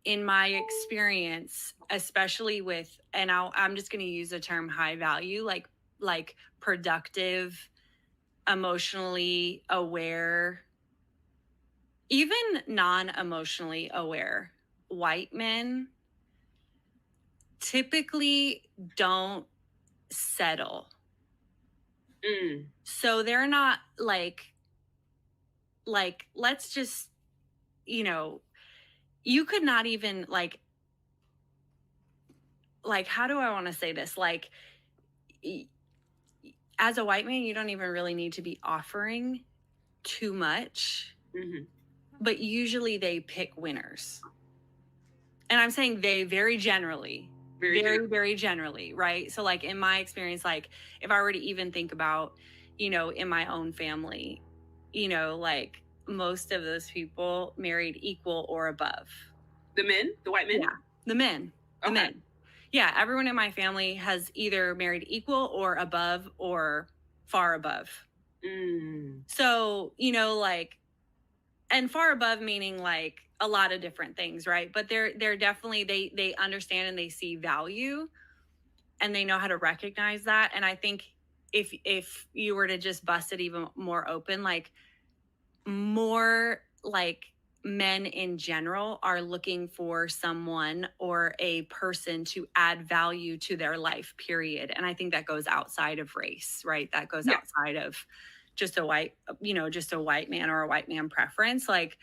In my experience, especially with, and I'm just going to use the term high value, like productive, emotionally aware, even non-emotionally aware white men typically don't settle. So they're not like, let's just, you could not even like, how do I want to say this? Like, as a white man, you don't even really need to be offering too much, but usually they pick winners. And I'm saying they very generally, very generally, right? So like in my experience, like if I were to even think about, in my own family, like most of those people married equal or above. The men? The white men? Yeah, the men. The men. Yeah, everyone in my family has either married equal or above or far above. So, like, and far above meaning like a lot of different things, right? But they're definitely, they understand and they see value and they know how to recognize that. And I think if you were to just bust it even more open, like more like men in general are looking for someone or a person to add value to their life, period. And I think that goes outside of race, right? That goes outside of just a white man or a white man preference. Like,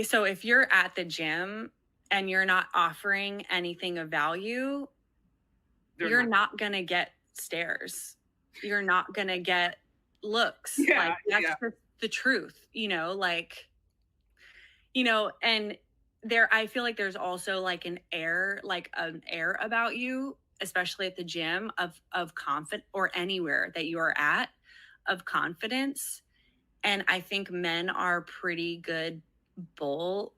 so if you're at the gym and you're not offering anything of value, you're not going to get stares. You're not going to get looks. Like that's just the truth, and there, I feel like there's also like an air about you, especially at the gym of confidence, or anywhere that you are at, of confidence. And I think men are pretty good bull,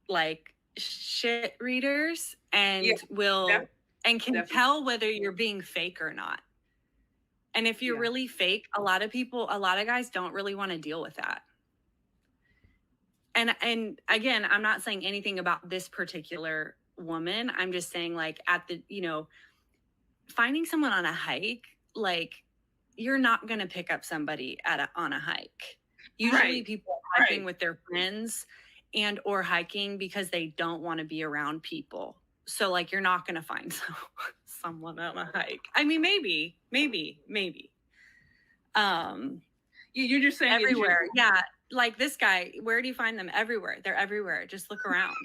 like shit readers, and can tell whether you're being fake or not. And if you're really fake, a lot of guys don't really want to deal with that. And again, I'm not saying anything about this particular woman. I'm just saying, like, at the, finding someone on a hike, like, you're not going to pick up somebody on a hike. Usually people are hiking with their friends and or hiking because they don't want to be around people. So like, you're not going to find someone on a hike. I mean, maybe. You're just saying everywhere. Yeah. Like this guy, where do you find them? Everywhere. They're everywhere. Just look around.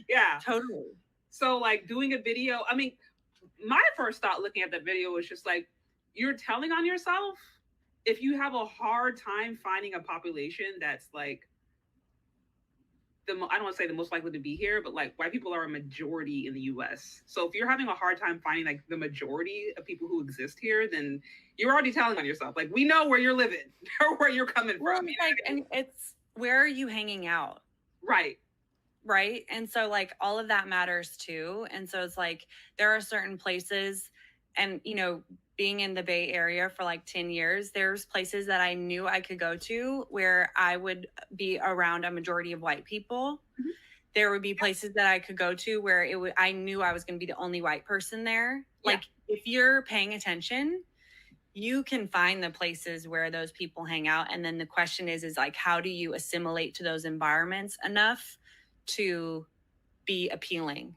Yeah. Totally. So like doing a video, I mean, my first thought looking at that video was just like, you're telling on yourself if you have a hard time finding a population that's like I don't want to say the most likely to be here, but like white people are a majority in the US. So if you're having a hard time finding like the majority of people who exist here, then you're already telling on yourself. Like we know where you're living or where you're coming from. Like, and it's where are you hanging out? Right. Right. And so like all of that matters too. And so it's like there are certain places, and being in the Bay Area for like 10 years, there's places that I knew I could go to where I would be around a majority of white people. Mm-hmm. There would be places that I could go to where I knew I was going to be the only white person there. Yeah. Like if you're paying attention, you can find the places where those people hang out. And then the question is like, how do you assimilate to those environments enough to be appealing?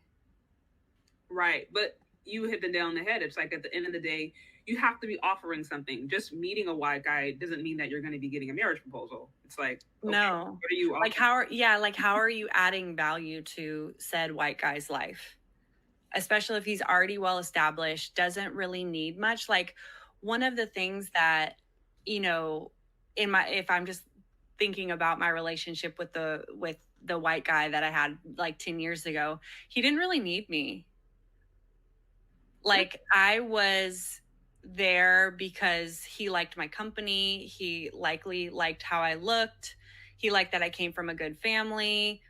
Right. But you hit the nail on the head. It's like at the end of the day, you have to be offering something. Just meeting a white guy doesn't mean that you're going to be getting a marriage proposal. It's like, okay, no. What are you like how are you adding value to said white guy's life? Especially if he's already well established, doesn't really need much. Like one of the things that, if I'm just thinking about my relationship with the white guy that I had like 10 years ago, he didn't really need me. Like I was there because he liked my company. He likely liked how I looked. He liked that I came from a good family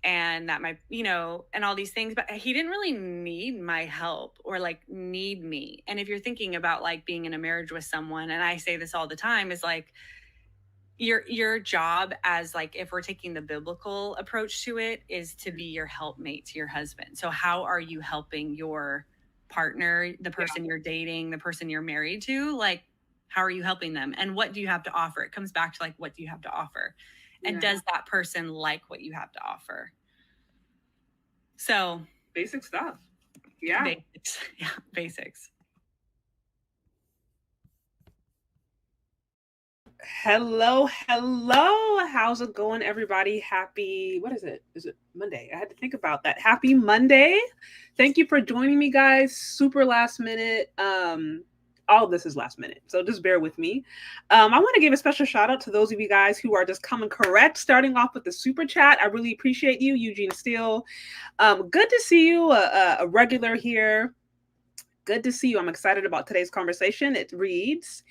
and that and all these things, but he didn't really need my help or like need me. And if you're thinking about like being in a marriage with someone, and I say this all the time, is like your job as like, if we're taking the biblical approach to it, is to be your helpmate to your husband. So how are you helping your partner, the person you're dating, the person you're married to? Like, how are you helping them? And what do you have to offer? It comes back to like, what do you have to offer? And does that person like what you have to offer? So basic stuff. Yeah. Basics. Yeah, basics. Hello. How's it going, everybody? Happy, what is it? Is it Monday? I had to think about that. Happy Monday. Thank you for joining me, guys. Super last minute. All of this is last minute, so just bear with me. I want to give a special shout out to those of you guys who are just coming correct, starting off with the super chat. I really appreciate you, Eugene Steele. Good to see you, a regular here. Good to see you. I'm excited about today's conversation. It reads,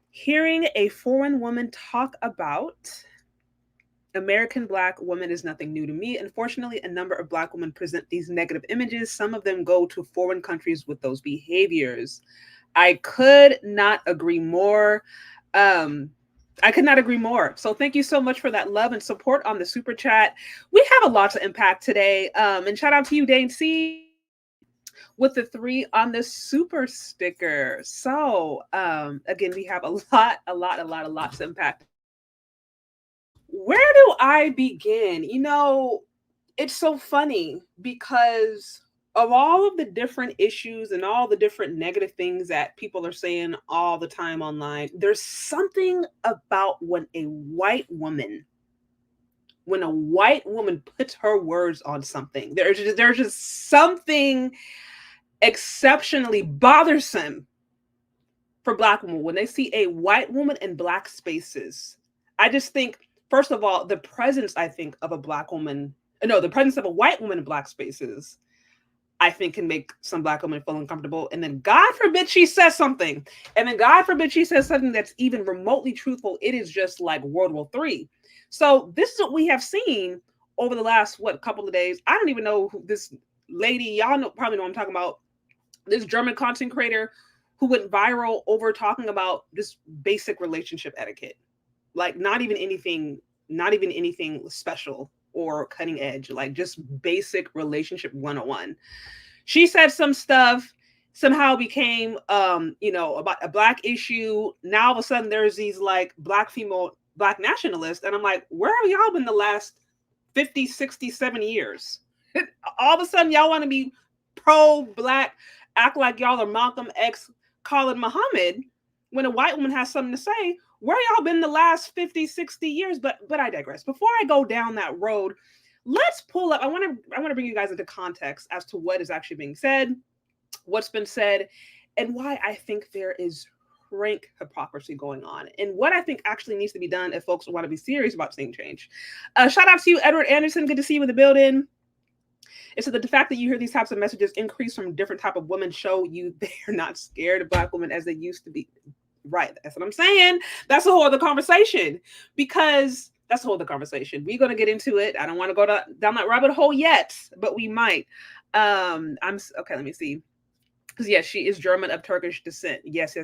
hearing a foreign woman talk about American Black women is nothing new to me. Unfortunately, a number of Black women present these negative images. Some of them go to foreign countries with those behaviors. I could not agree more. I could not agree more. So thank you so much for that love and support on the super chat. We have a lot to impact today. And shout out to you, Dane C, with the 3 on the super sticker. So again, we have a lot to impact. Where do I begin? It's so funny because of all of the different issues and all the different negative things that people are saying all the time online, there's something about when a white woman puts her words on something, there's just something exceptionally bothersome for Black women when they see a white woman in Black spaces. I just think, first of all, the presence of a white woman in Black spaces, I think, can make some Black women feel uncomfortable. And then God forbid she says something. And then God forbid she says something that's even remotely truthful. It is just like World War III. So this is what we have seen over the last, couple of days. I don't even know who this lady, y'all probably know what I'm talking about. This German content creator who went viral over talking about this basic relationship etiquette. Like not even anything special or cutting edge, like just basic relationship 101. She said some stuff, somehow became about a Black issue. Now all of a sudden there's these like Black nationalists, and I'm like, where have y'all been the last 50, 60, 70 years? All of a sudden y'all want to be pro-Black, act like y'all are Malcolm X, Khalid Muhammad, when a white woman has something to say. Where y'all been the last 50, 60 years? But I digress. Before I go down that road, let's pull up. I want to bring you guys into context as to what is actually being said, what's been said, and why I think there is rank hypocrisy going on, and what I think actually needs to be done if folks want to be serious about seeing change. Shout out to you, Edward Anderson. Good to see you in the building. It said that the fact that you hear these types of messages increase from different type of women show you they're not scared of Black women as they used to be. Right. That's what I'm saying. That's a whole other conversation, because that's a whole other conversation. We're going to get into it. I don't want to go down that rabbit hole yet, but we might. Okay. Let me see. Because yes, she is German of Turkish descent. Yes.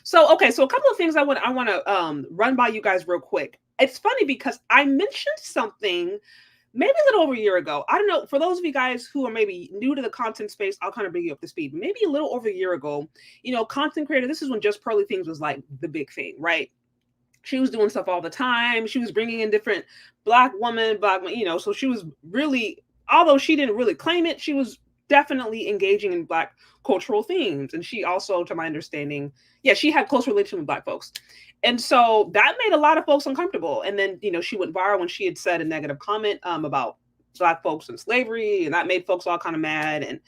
So, okay. So a couple of things I want to run by you guys real quick. It's funny because I mentioned something maybe a little over a year ago. I don't know. For those of you guys who are maybe new to the content space, I'll kind of bring you up to speed. Maybe a little over a year ago, content creator, this is when Just Pearly Things was like the big thing, right? She was doing stuff all the time. She was bringing in different Black women, so she was really, although she didn't really claim it, she was definitely engaging in Black cultural themes. And she also, to my understanding, she had close relation with Black folks. And so that made a lot of folks uncomfortable. And then, she went viral when she had said a negative comment about Black folks and slavery. And that made folks all kind of mad. And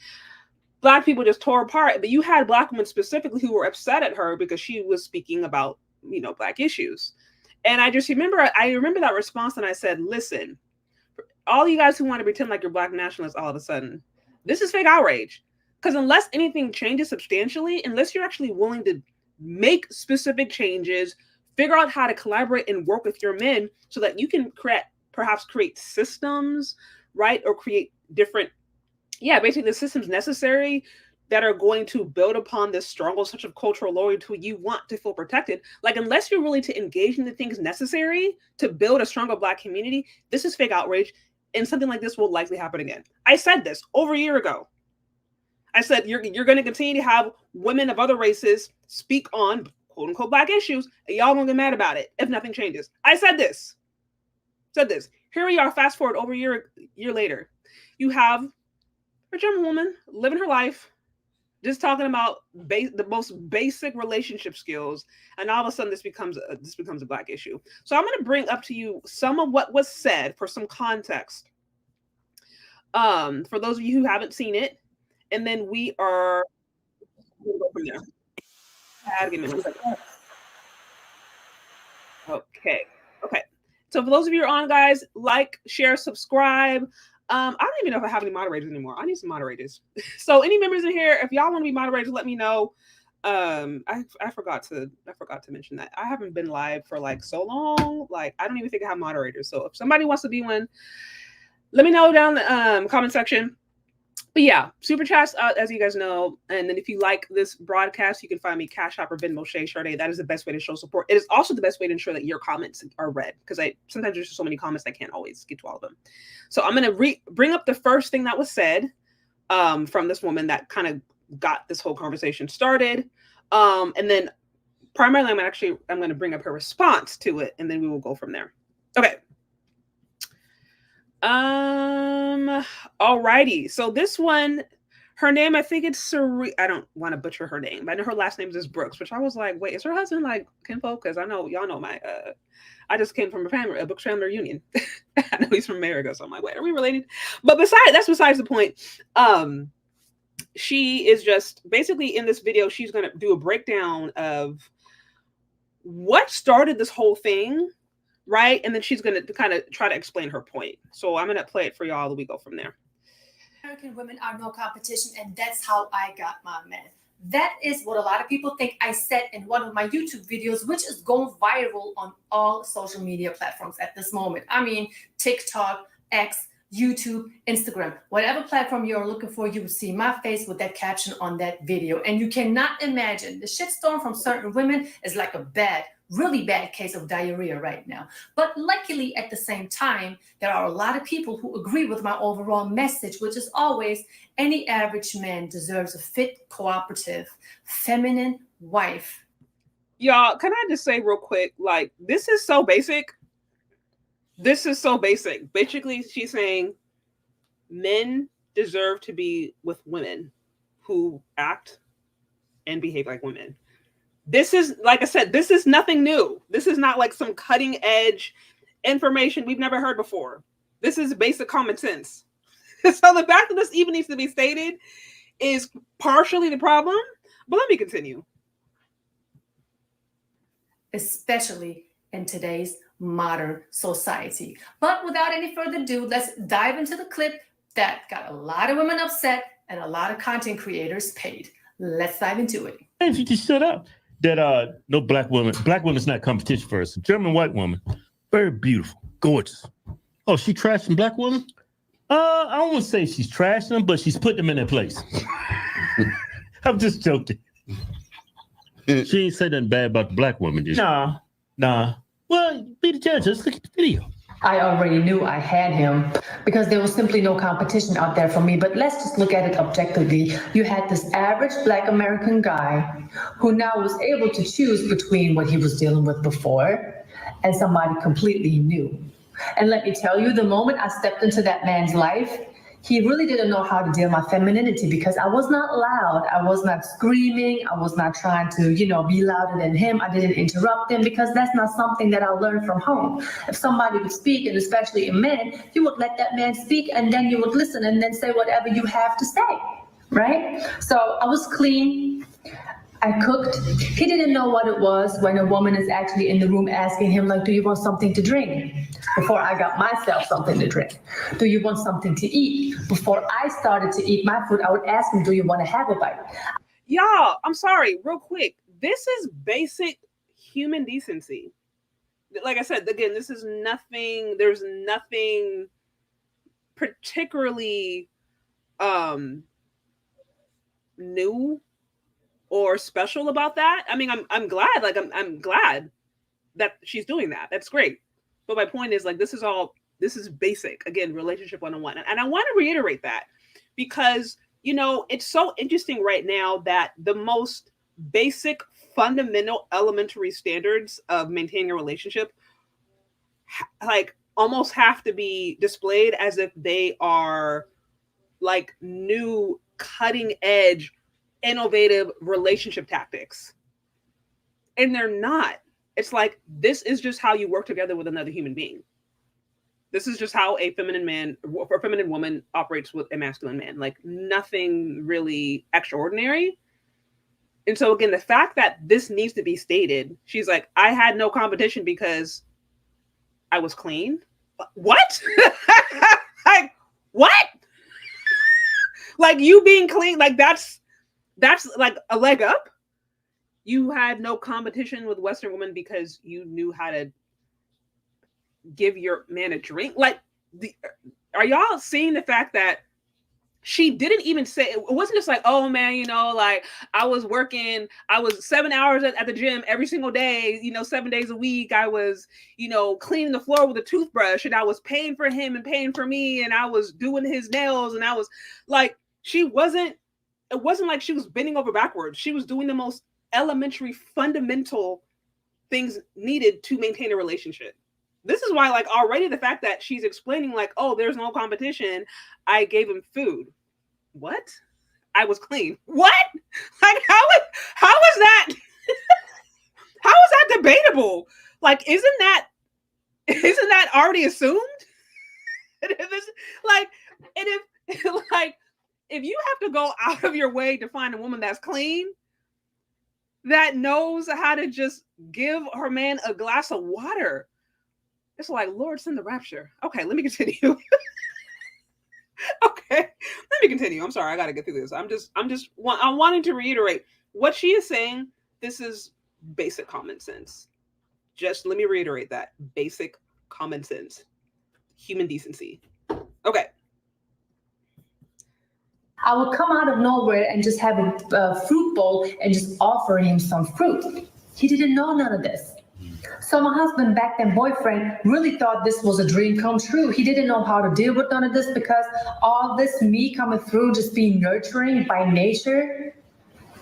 Black people just tore apart. But you had Black women specifically who were upset at her because she was speaking about, Black issues. And I remember that response. And I said, listen, all you guys who want to pretend like you're Black nationalists all of a sudden, this is fake outrage. Because unless anything changes substantially, unless you're actually willing to make specific changes, figure out how to collaborate and work with your men so that you can perhaps create systems, right? Or create different, basically the systems necessary that are going to build upon this struggle, such of cultural loyalty to you want to feel protected. Like, unless you're willing to engage in the things necessary to build a stronger Black community, this is fake outrage. And something like this will likely happen again. I said this over a year ago. I said, you're going to continue to have women of other races speak on quote unquote Black issues, and y'all gonna get mad about it if nothing changes. I said this. Here we are, fast forward over a year later. You have a German woman living her life, just talking about the most basic relationship skills, and all of a sudden this becomes a Black issue. So I'm going to bring up to you some of what was said for some context. For those of you who haven't seen it, and then we are going to go from there. Give me 1 second. Okay. So for those of you who are on, guys, like, share, subscribe. I don't even know if I have any moderators anymore. I need some moderators. So any members in here, if y'all want to be moderators, let me know. I forgot to mention that I haven't been live for like so long. Like, I don't even think I have moderators. So if somebody wants to be one, let me know down the comment section. But yeah, super chats, as you guys know. And then if you like this broadcast, you can find me Cash App or Venmo, Shay Sade. That is the best way to show support. It is also the best way to ensure that your comments are read, because sometimes there's just so many comments I can't always get to all of them. So I'm going to bring up the first thing that was said from this woman that kind of got this whole conversation started. And then primarily I'm going to bring up her response to it, and then we will go from there. Okay. Alrighty. So this one, her name, I think it's I don't want to butcher her name, but I know her last name is Brooks, which I was like, wait, is her husband like kinfolk? Because I know y'all know I just came from a Brooks family reunion. I know he's from America, so I'm like, wait, are we related? But that's besides the point. She is just basically in this video, she's going to do a breakdown of what started this whole thing. Right. And then she's going to kind of try to explain her point. So I'm going to play it for y'all and we go from there. American women are no competition. And that's how I got my man. That is what a lot of people think I said in one of my YouTube videos, which is going viral on all social media platforms at this moment. I mean, TikTok, X, YouTube, Instagram, whatever platform you're looking for, you will see my face with that caption on that video. And you cannot imagine the shitstorm from certain women is like a really bad case of diarrhea right now. But luckily, at the same time, there are a lot of people who agree with my overall message, which is always any average man deserves a fit, cooperative, feminine wife. Y'all, can I just say real quick, like, this is so basic. Basically, she's saying men deserve to be with women who act and behave like women. This is, like I said, this is nothing new. This is not like some cutting edge information we've never heard before. This is basic common sense. So the fact that this even needs to be stated is partially the problem, But let me continue. Especially in today's modern society. But without any further ado, let's dive into the clip that got a lot of women upset and a lot of content creators paid. Let's dive into it. If you just shut up. That no black woman's not competition for us. A German white woman, very beautiful, gorgeous. Oh, she trashing black women? I don't want to say she's trashing them, but she's putting them in their place. I'm just joking. She ain't said nothing bad about the black woman. Nah. Well, be the judge. Let's look at the video. I already knew I had him because there was simply no competition out there for me. But let's just look at it objectively. You had this average Black American guy who now was able to choose between what he was dealing with before and somebody completely new. And let me tell you, the moment I stepped into that man's life, he really didn't know how to deal with my femininity because I was not loud. I was not screaming. I was not trying to, be louder than him. I didn't interrupt him because that's not something that I learned from home. If somebody would speak, and especially a man, you would let that man speak and then you would listen and then say whatever you have to say, right? So I was clean. I cooked. He didn't know what it was when a woman is actually in the room asking him, like, do you want something to drink? Before I got myself something to drink. Do you want something to eat? Before I started to eat my food, I would ask him, do you want to have a bite? Y'all, I'm sorry, real quick. This is basic human decency. Like I said, again, this is nothing, there's nothing particularly new or special about that. I mean, I'm glad, I'm glad that she's doing that. That's great. But my point is, this is basic, again, relationship 101. And I want to reiterate that because, it's so interesting right now that the most basic, fundamental, elementary standards of maintaining a relationship, almost have to be displayed as if they are new, cutting edge, innovative relationship tactics. And they're not. It's this is just how you work together with another human being. This is just how a feminine man or a feminine woman operates with a masculine man. Nothing really extraordinary. And so again, the fact that this needs to be stated, she's like, I had no competition because I was clean. What? What? You being clean, that's a leg up. You had no competition with Western women because you knew how to give your man a drink. Are y'all seeing the fact that she didn't even say, it wasn't just oh man, I was working, I was 7 hours at the gym every single day, 7 days a week. I was, cleaning the floor with a toothbrush and I was paying for him and paying for me. And I was doing his nails and I was it wasn't like she was bending over backwards. She was doing the most elementary, fundamental things needed to maintain a relationship. This is why, already the fact that she's explaining, oh, there's no competition. I gave him food. What? I was clean. What? How is that? How is that debatable? Isn't that already assumed? If you have to go out of your way to find a woman that's clean, that knows how to just give her man a glass of water, it's Lord, send the rapture. Okay, let me continue. I'm sorry, I got to get through this. I'm wanting to reiterate what she is saying. This is basic common sense. Just let me reiterate that. Basic common sense. Human decency. Okay. I would come out of nowhere and just have a fruit bowl and just offer him some fruit. He didn't know none of this. So my husband, back then boyfriend, really thought this was a dream come true. He didn't know how to deal with none of this because all this me coming through, just being nurturing by nature,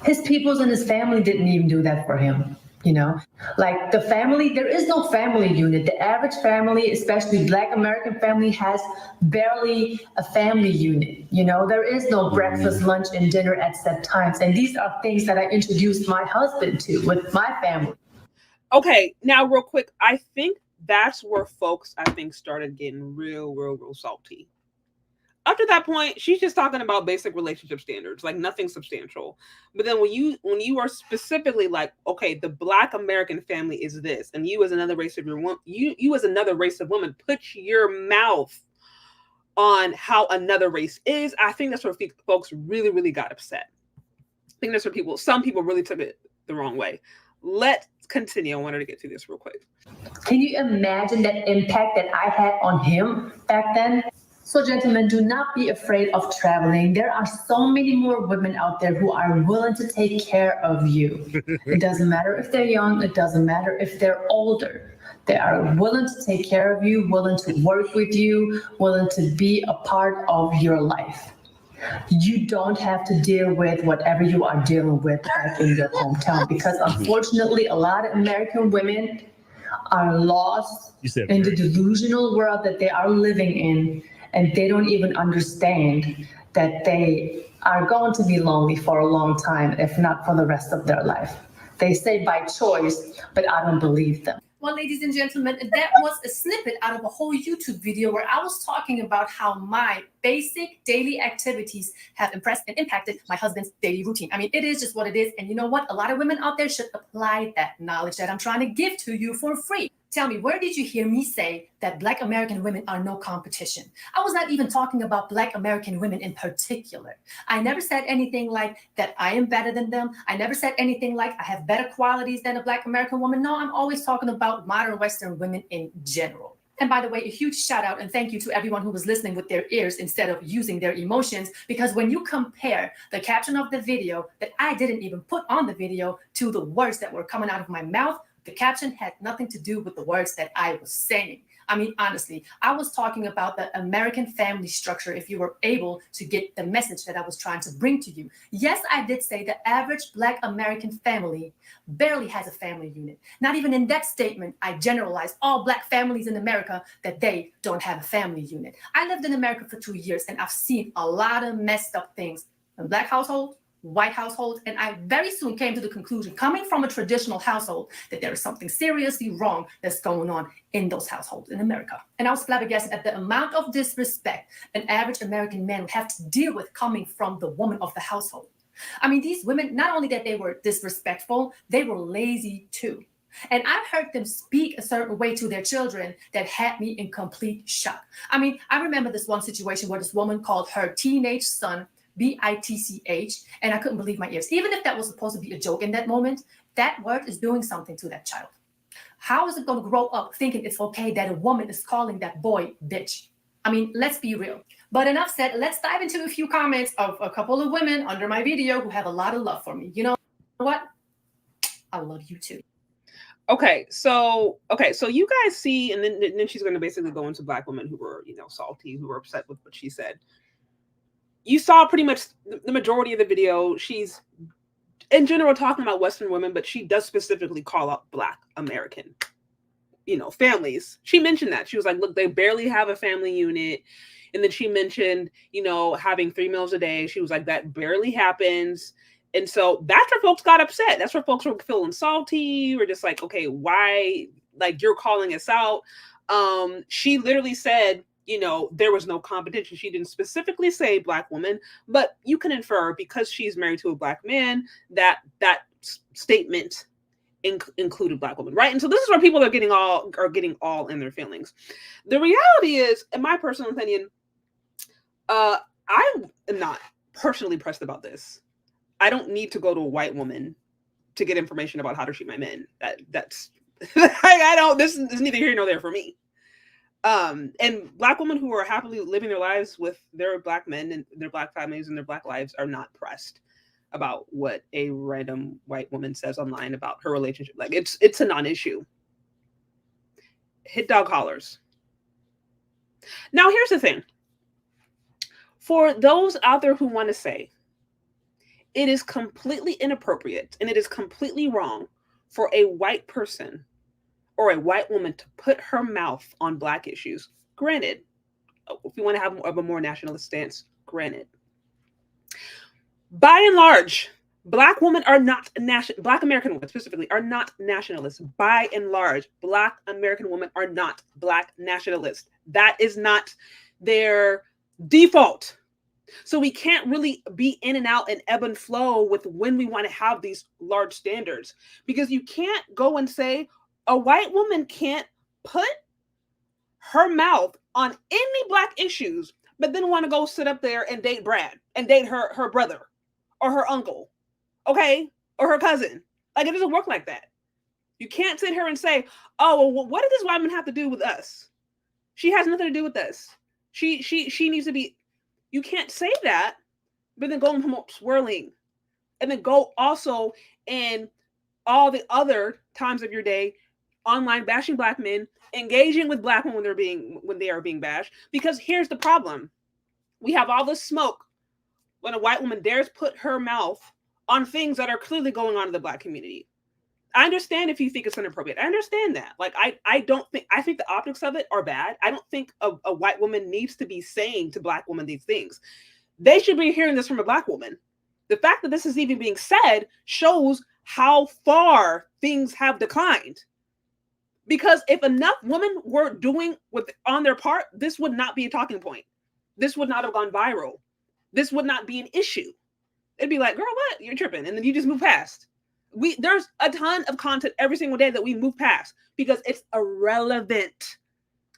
his peoples and his family didn't even do that for him. The family, there is no family unit. The average family, especially Black American family, has barely a family unit. There is no breakfast, lunch, and dinner at set times. And these are things that I introduced my husband to with my family. Okay, now real quick, I think that's where folks, started getting real salty. Up to that point, she's just talking about basic relationship standards, like nothing substantial. But then when you are specifically like, okay, the Black American family is this, and you as another race of you as another race of woman, put your mouth on how another race is. I think that's where folks really, really got upset. I think that's where some people really took it the wrong way. Let's continue. I wanted to get to this real quick. Can you imagine that impact that I had on him back then? So gentlemen, do not be afraid of traveling. There are so many more women out there who are willing to take care of you. It doesn't matter if they're young. It doesn't matter if they're older. They are willing to take care of you, willing to work with you, willing to be a part of your life. You don't have to deal with whatever you are dealing with back in your hometown, because unfortunately, a lot of American women are lost in the delusional world that they are living in, and they don't even understand that they are going to be lonely for a long time, if not for the rest of their life. They say by choice, but I don't believe them. Well, ladies and gentlemen, that was a snippet out of a whole YouTube video where I was talking about how my basic daily activities have impressed and impacted my husband's daily routine. I mean, it is just what it is. And you know what? A lot of women out there should apply that knowledge that I'm trying to give to you for free. Tell me, where did you hear me say that Black American women are no competition? I was not even talking about Black American women in particular. I never said anything like that I am better than them. I never said anything like I have better qualities than a Black American woman. No, I'm always talking about modern Western women in general. And by the way, a huge shout out and thank you to everyone who was listening with their ears instead of using their emotions, because when you compare the caption of the video that I didn't even put on the video to the words that were coming out of my mouth, the caption had nothing to do with the words that I was saying. I mean, honestly, I was talking about the American family structure, if you were able to get the message that I was trying to bring to you. Yes, I did say the average Black American family barely has a family unit. Not even in that statement, I generalized all Black families in America that they don't have a family unit. I lived in America for 2 years, and I've seen a lot of messed up things in Black households, white households, and I very soon came to the conclusion, coming from a traditional household, that there is something seriously wrong that's going on in those households in America. And I was flabbergasted at the amount of disrespect an average American man would have to deal with coming from the woman of the household. I mean, these women, not only that they were disrespectful, they were lazy too. And I've heard them speak a certain way to their children that had me in complete shock. I mean, I remember this one situation where this woman called her teenage son bitch, and I couldn't believe my ears. Even if that was supposed to be a joke in that moment, that word is doing something to that child. How is it going to grow up thinking it's okay that a woman is calling that boy bitch? I mean, let's be real. But enough said, let's dive into a few comments of a couple of women under my video who have a lot of love for me. You know what? I love you too. Okay, so you guys see, and then she's going to basically go into Black women who were, salty, who were upset with what she said. You saw pretty much the majority of the video. She's in general talking about Western women, but she does specifically call out Black American, families. She mentioned that. She was like, look, they barely have a family unit. And then she mentioned, having 3 meals a day. She was like, that barely happens. And so that's where folks got upset. That's where folks were feeling salty. We're just like, okay, why? Like, you're calling us out. She literally said, there was no competition. She didn't specifically say Black woman, but you can infer, because she's married to a Black man, that statement included Black women, right? And so this is where people are getting all in their feelings. The reality is, in my personal opinion, I am not personally pressed about this. I don't need to go to a white woman to get information about how to treat my men. That's I don't. This is neither here nor there for me. And Black women who are happily living their lives with their Black men and their Black families and their Black lives are not pressed about what a random white woman says online about her relationship. Like, it's a non-issue. Hit dog hollers. Now, here's the thing. For those out there who want to say it is completely inappropriate and it is completely wrong for a white person or a white woman to put her mouth on Black issues, granted, if you want to have more of a more nationalist stance, granted. By and large, Black women are not Black American women specifically are not nationalists. By and large, Black American women are not Black nationalists. That is not their default. So we can't really be in and out and ebb and flow with when we want to have these large standards, because you can't go and say a white woman can't put her mouth on any Black issues, but then want to go sit up there and date Brad and date her brother or her uncle, okay, or her cousin. Like, it doesn't work like that. You can't sit here and say, oh, well, what does this woman have to do with us? She has nothing to do with us. She needs to be. You can't say that, but then go and promote swirling, and then go also in all the other times of your day online bashing Black men, engaging with Black women when they are being bashed. Because here's the problem: we have all this smoke when a white woman dares put her mouth on things that are clearly going on in the Black community. I understand if you think it's inappropriate. I understand that. Like, I think the optics of it are bad. I don't think a white woman needs to be saying to Black women these things. They should be hearing this from a Black woman. The fact that this is even being said shows how far things have declined. Because if enough women were doing on their part, this would not be a talking point. This would not have gone viral. This would not be an issue. It'd be like, girl, what? You're tripping. And then you just move past. There's a ton of content every single day that we move past because it's irrelevant.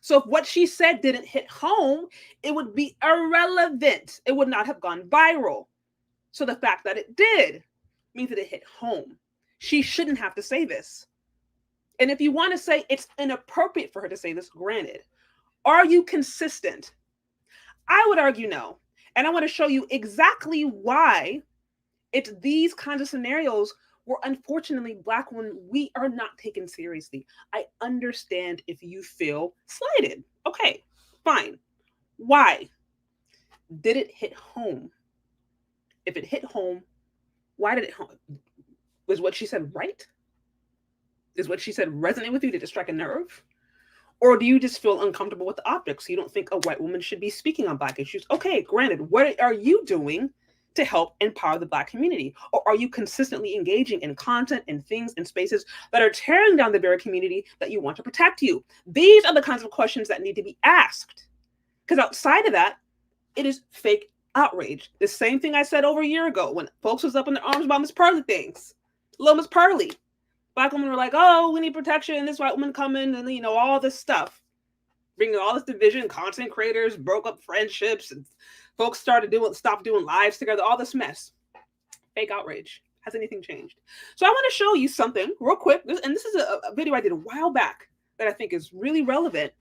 So if what she said didn't hit home, it would be irrelevant. It would not have gone viral. So the fact that it did means that it hit home. She shouldn't have to say this. And if you want to say it's inappropriate for her to say this, granted. Are you consistent? I would argue no. And I want to show you exactly why it's these kinds of scenarios where, unfortunately, Black women, we are not taken seriously. I understand if you feel slighted. Okay, fine. Why? Did it hit home? If it hit home, why did it home? Was what she said right? Is what she said resonate with you? Did it strike a nerve? Or do you just feel uncomfortable with the optics? You don't think a white woman should be speaking on Black issues? Okay, granted, what are you doing to help empower the Black community? Or are you consistently engaging in content and things and spaces that are tearing down the very community that you want to protect you? These are the kinds of questions that need to be asked. Because outside of that, it is fake outrage. The same thing I said over a year ago when folks was up in their arms about Miss Pearly things. Little Miss Pearly. Black women were like, oh, we need protection. This white woman coming and, you know, all this stuff. Bringing all this division, content creators broke up friendships, and folks stopped doing lives together, all this mess. Fake outrage. Has anything changed? So I want to show you something real quick. And this is a video I did a while back that I think is really relevant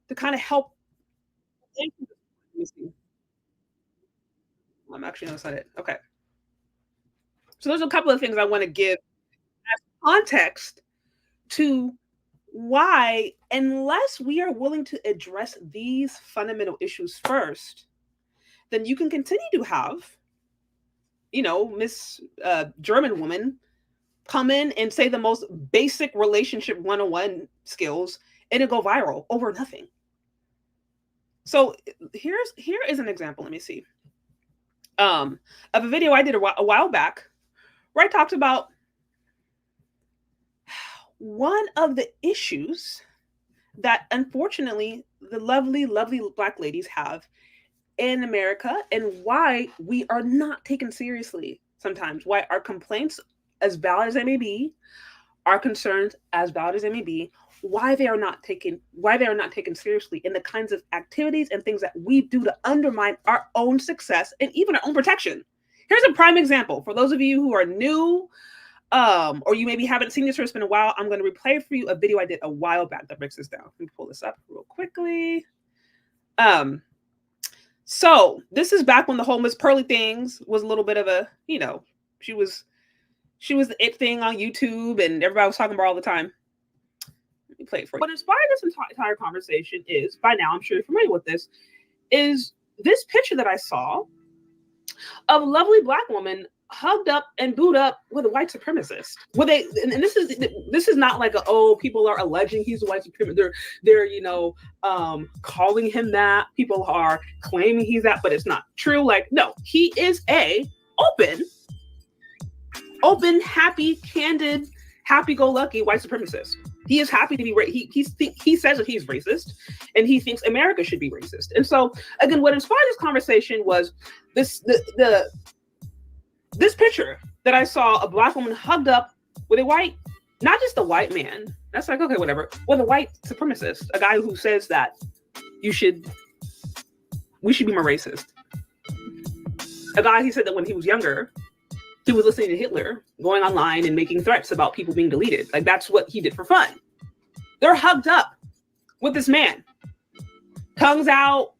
to kind of help. Let me see. I'm actually not it. Okay. So there's a couple of things I want to give as context to why, unless we are willing to address these fundamental issues first, then you can continue to have, you know, Miss German woman come in and say the most basic relationship 101 skills and it go viral over nothing. So here is an example. Let me see. Of a video I did a while back where I talked about one of the issues that unfortunately the lovely, lovely Black ladies have in America and why we are not taken seriously sometimes, why our complaints, as valid as they may be, our concerns, as valid as they may be, why they are not taken seriously in the kinds of activities and things that we do to undermine our own success and even our own protection. Here's a prime example. For those of you who are new, or you maybe haven't seen this or it's been a while, I'm going to replay for you a video I did a while back that breaks this down. Let me pull this up real quickly. So this is back when the whole Miss Pearly things was a little bit of a, you know, she was the it thing on YouTube and everybody was talking about her all the time. Let me play it for you. What inspired this entire conversation is, by now I'm sure you're familiar with this, is this picture that I saw of a lovely Black woman hugged up and booed up with a white supremacist. And this is not like people are alleging he's a white supremacist. They're you know, calling him that. People are claiming he's that, but it's not true. Like, no, he is a open, happy, candid, happy-go-lucky white supremacist. He is happy to be he says that he's racist, and he thinks America should be racist. And so again, what inspired this conversation was this picture that I saw a Black woman hugged up with a white, not just a white man. That's like, okay, whatever. With a white supremacist, a guy who says that we should be more racist. A guy, he said that when he was younger, he was listening to Hitler, going online and making threats about people being deleted. Like, that's what he did for fun. They're hugged up with this man. Tongues out,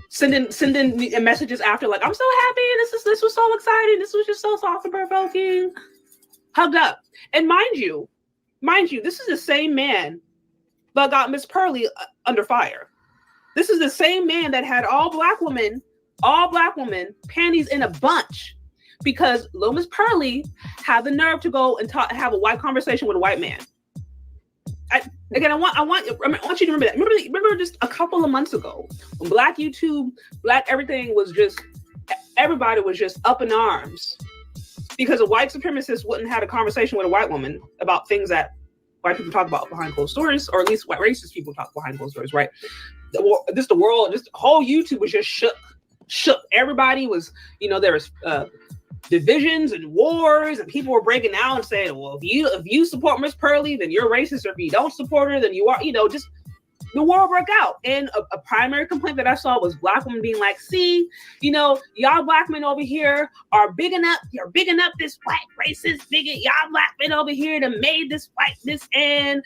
sending messages after, like, I'm so happy. This was so exciting. This was just so thought provoking. Hugged up. And mind you, this is the same man that got Miss Pearly under fire. This is the same man that had all black women, panties in a bunch, because little Miss Pearly had the nerve to go and have a white conversation with a white man. I want you to remember that. Remember just a couple of months ago, when Black YouTube, Black everything was just, everybody was just up in arms because a white supremacist wouldn't have a conversation with a white woman about things that white people talk about behind closed doors, or at least white racist people talk behind closed doors, right? The whole YouTube was just shook. Everybody was, there was divisions and wars, and people were breaking out and saying, well, if you support Miss Pearly, then you're racist, or if you don't support her, then you are, just the war broke out. And a primary complaint that I saw was black women being like, see, y'all black men over here are bigging up this white racist bigot. Y'all black men over here that made this whiteness and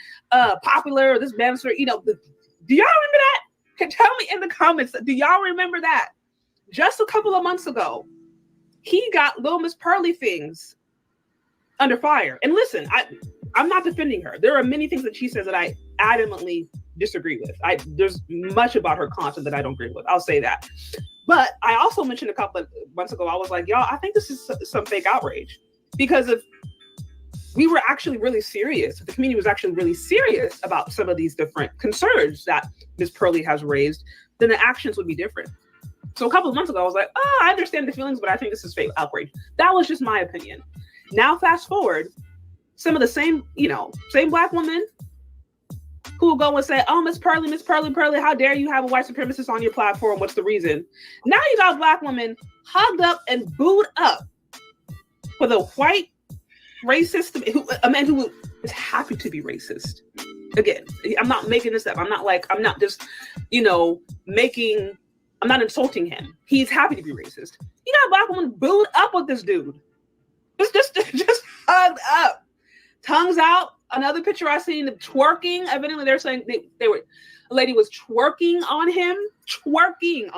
popular, this banister, do y'all remember that? Tell me in the comments, do y'all remember that? Just a couple of months ago, he got little Miss Pearly things under fire. And listen, I'm not defending her. There are many things that she says that I adamantly disagree with. There's much about her content that I don't agree with. I'll say that. But I also mentioned a couple of months ago, I was like, y'all, I think this is some fake outrage. Because if we were actually really serious, if the community was actually really serious about some of these different concerns that Miss Pearly has raised, then the actions would be different. So a couple of months ago, I was like, oh, I understand the feelings, but I think this is fake outrage. That was just my opinion. Now, fast forward, some of the same black women who will go and say, oh, Miss Pearly, how dare you have a white supremacist on your platform? What's the reason? Now you got black women hugged up and booed up for the white racist, a man who is happy to be racist. Again, I'm not making this up. I'm not insulting him. He's happy to be racist. You got a black woman booed up with this dude. Just hugged up. Tongues out. Another picture I seen, twerking. Evidently they're saying a lady was twerking on him. Twerking.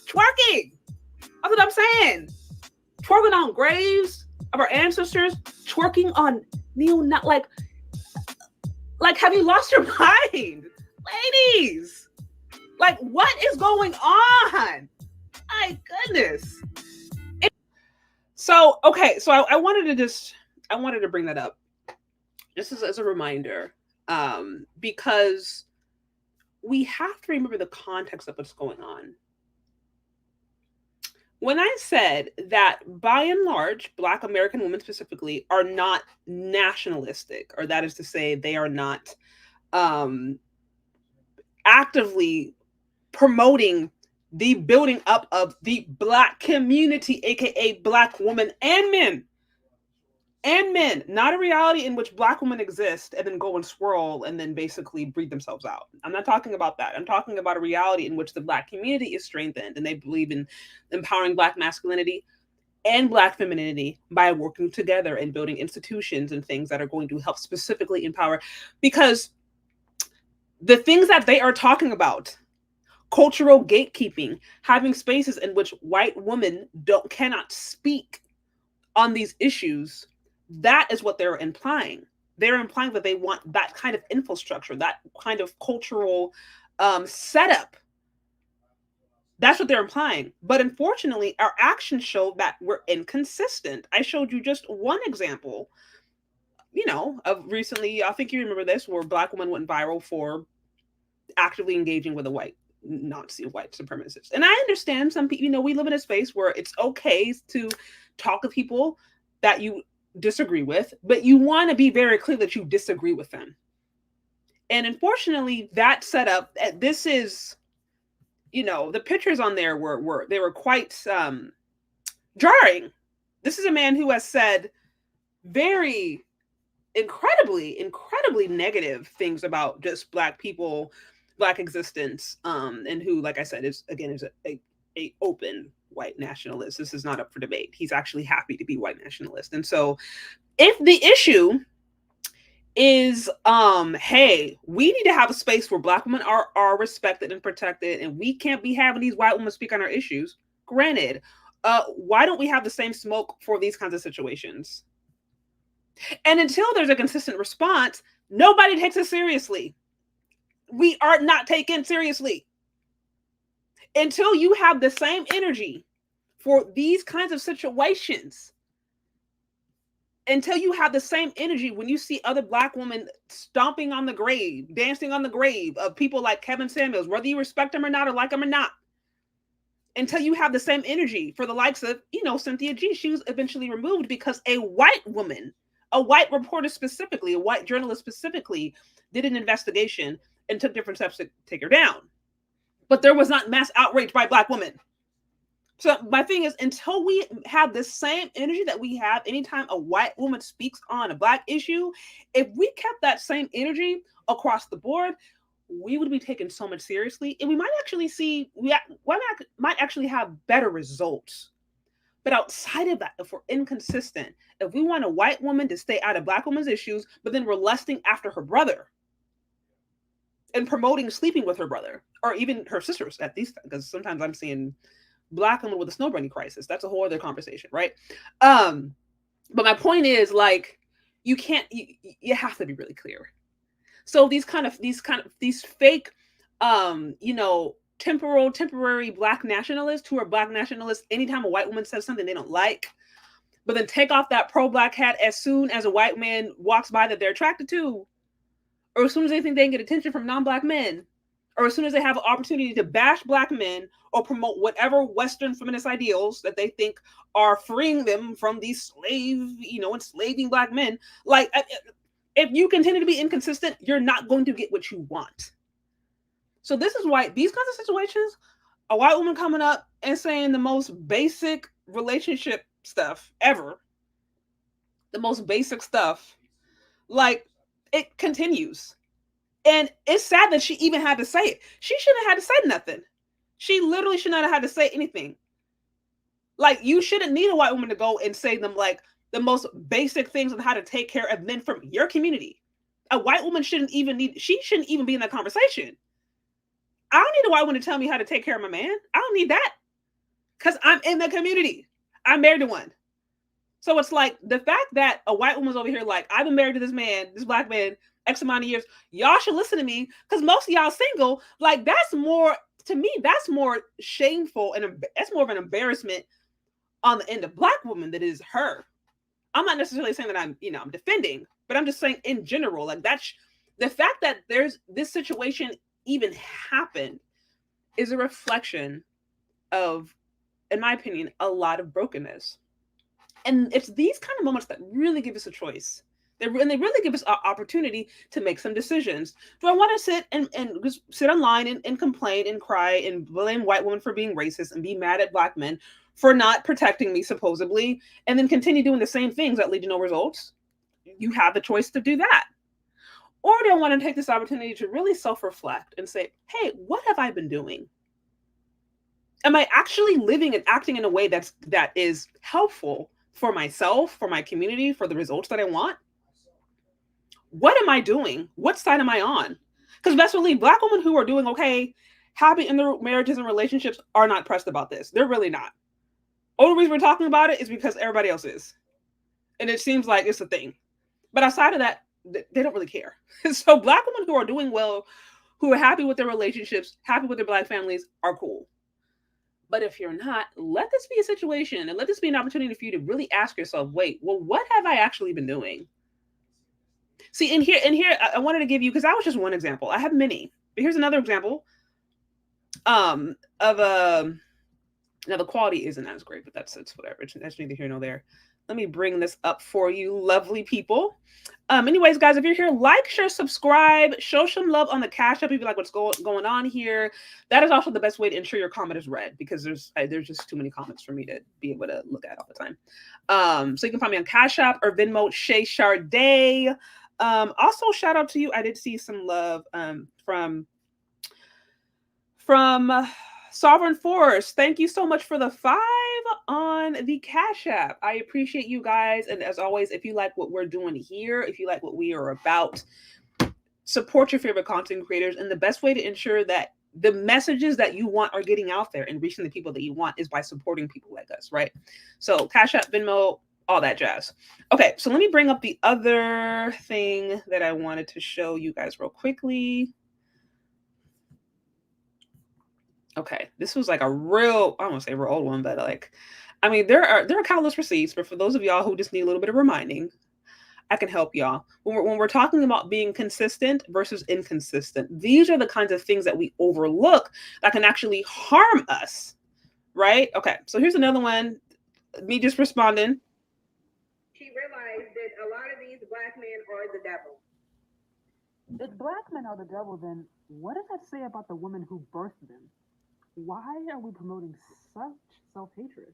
That's what I'm saying. Twerking on graves of our ancestors. Twerking on like have you lost your mind? Ladies. Like, what is going on? My goodness. So I wanted to bring that up just as a reminder, because we have to remember the context of what's going on. When I said that by and large, Black American women specifically are not nationalistic, or that is to say they are not actively promoting the building up of the Black community, aka Black women and men, not a reality in which Black women exist and then go and swirl and then basically breed themselves out. I'm not talking about that. I'm talking about a reality in which the Black community is strengthened and they believe in empowering Black masculinity and Black femininity by working together and building institutions and things that are going to help specifically empower. Because the things that they are talking about, cultural gatekeeping, having spaces in which white women cannot speak on these issues, that is what they're implying. They're implying that they want that kind of infrastructure, that kind of cultural setup. That's what they're implying. But unfortunately, our actions show that we're inconsistent. I showed you just one example, of recently, I think you remember this, where Black women went viral for actively engaging with a white Nazi white supremacist. And I understand some people, we live in a space where it's okay to talk with people that you disagree with, but you want to be very clear that you disagree with them. And unfortunately, that setup, this is, you know, the pictures on there were quite jarring. This is a man who has said very incredibly negative things about just Black people, Black existence, and who, like I said, is a open white nationalist. This is not up for debate. He's actually happy to be white nationalist. And so if the issue is hey, we need to have a space where Black women are respected and protected, and we can't be having these white women speak on our issues, granted, why don't we have the same smoke for these kinds of situations? And until there's a consistent response, nobody takes it seriously. We are not taken seriously. Until you have the same energy for these kinds of situations, until you have the same energy when you see other Black women stomping on the grave, dancing on the grave of people like Kevin Samuels, whether you respect them or not, or like them or not, until you have the same energy for the likes of, you know, Cynthia G. She was eventually removed because a white woman, a white reporter specifically, a white journalist specifically, did an investigation and took different steps to take her down. But there was not mass outrage by Black women. So my thing is, until we have the same energy that we have anytime a white woman speaks on a Black issue, if we kept that same energy across the board, we would be taken so much seriously, and we might actually see, might actually have better results. But outside of that, if we're inconsistent, if we want a white woman to stay out of Black women's issues, but then we're lusting after her brother and promoting sleeping with her brother, or even her sisters at these, because sometimes I'm seeing Black women with a snow bunny crisis. That's a whole other conversation, right? But my point is, like, you can't, you have to be really clear. So these fake, you know, temporary Black nationalists who are Black nationalists, anytime a white woman says something they don't like, but then take off that pro-Black hat as soon as a white man walks by that they're attracted to, or as soon as they think they can get attention from non-Black men, or as soon as they have an opportunity to bash Black men or promote whatever Western feminist ideals that they think are freeing them from these slave, you know, enslaving Black men. Like, if you continue to be inconsistent, you're not going to get what you want. So this is why these kinds of situations, a white woman coming up and saying the most basic relationship stuff ever, the most basic stuff, like, it continues. And it's sad that she even had to say it. She shouldn't have had to say nothing. She literally should not have had to say anything. Like, you shouldn't need a white woman to go and say them, like, the most basic things on how to take care of men from your community. A white woman shouldn't even be in that conversation. I don't need a white woman to tell me how to take care of my man. I don't need that, because I'm in the community. I'm married to one. So it's like, the fact that a white woman's over here like, I've been married to this man, this Black man, X amount of years. Y'all should listen to me, because most of y'all single. Like, that's more, to me, that's more shameful, and that's more of an embarrassment on the end of Black woman than it is her. I'm not necessarily saying that I'm defending, but I'm just saying in general, like, that's the fact that there's this situation even happened is a reflection of, in my opinion, a lot of brokenness. And it's these kind of moments that really give us a choice. They really give us an opportunity to make some decisions. Do I want to sit and just sit online and complain and cry and blame white women for being racist and be mad at Black men for not protecting me, supposedly, and then continue doing the same things that lead to no results? You have the choice to do that. Or do I want to take this opportunity to really self-reflect and say, hey, what have I been doing? Am I actually living and acting in a way that is helpful for myself, for my community, for the results that I want? What am I doing? What side am I on? Because best believe Black women who are doing okay, happy in their marriages and relationships, are not pressed about this. They're really not. Only reason we're talking about it is because everybody else is. And it seems like it's a thing. But outside of that, they don't really care. So Black women who are doing well, who are happy with their relationships, happy with their Black families, are cool. But if you're not, let this be a situation, and let this be an opportunity for you to really ask yourself, wait, well, what have I actually been doing? See, in here, I wanted to give you, because that was just one example. I have many, but here's another example of now the quality isn't as great, but that's whatever. That's neither here nor there. Let me bring this up for you, lovely people. Anyways, guys, if you're here, like, share, subscribe, show some love on the Cash App if you like what's going on here. That is also the best way to ensure your comment is read, because there's just too many comments for me to be able to look at all the time. So you can find me on Cash App or Venmo, Shay Charday. Also, shout out to you. I did see some love from Sovereign Force. Thank you so much for the 5 on the Cash App. I appreciate you guys. And as always, if you like what we're doing here, if you like what we are about, support your favorite content creators. And the best way to ensure that the messages that you want are getting out there and reaching the people that you want is by supporting people like us, right? So Cash App, Venmo, all that jazz. Okay, so let me bring up the other thing that I wanted to show you guys real quickly. Okay, this was like a real, I don't want to say real old one, but like, I mean, there are countless receipts, but for those of y'all who just need a little bit of reminding, I can help y'all. When we're talking about being consistent versus inconsistent, these are the kinds of things that we overlook that can actually harm us, right? Okay, so here's another one, me just responding. She realized that a lot of these Black men are the devil. If Black men are the devil, then what does that say about the women who birthed them? Why are we promoting such self-hatred?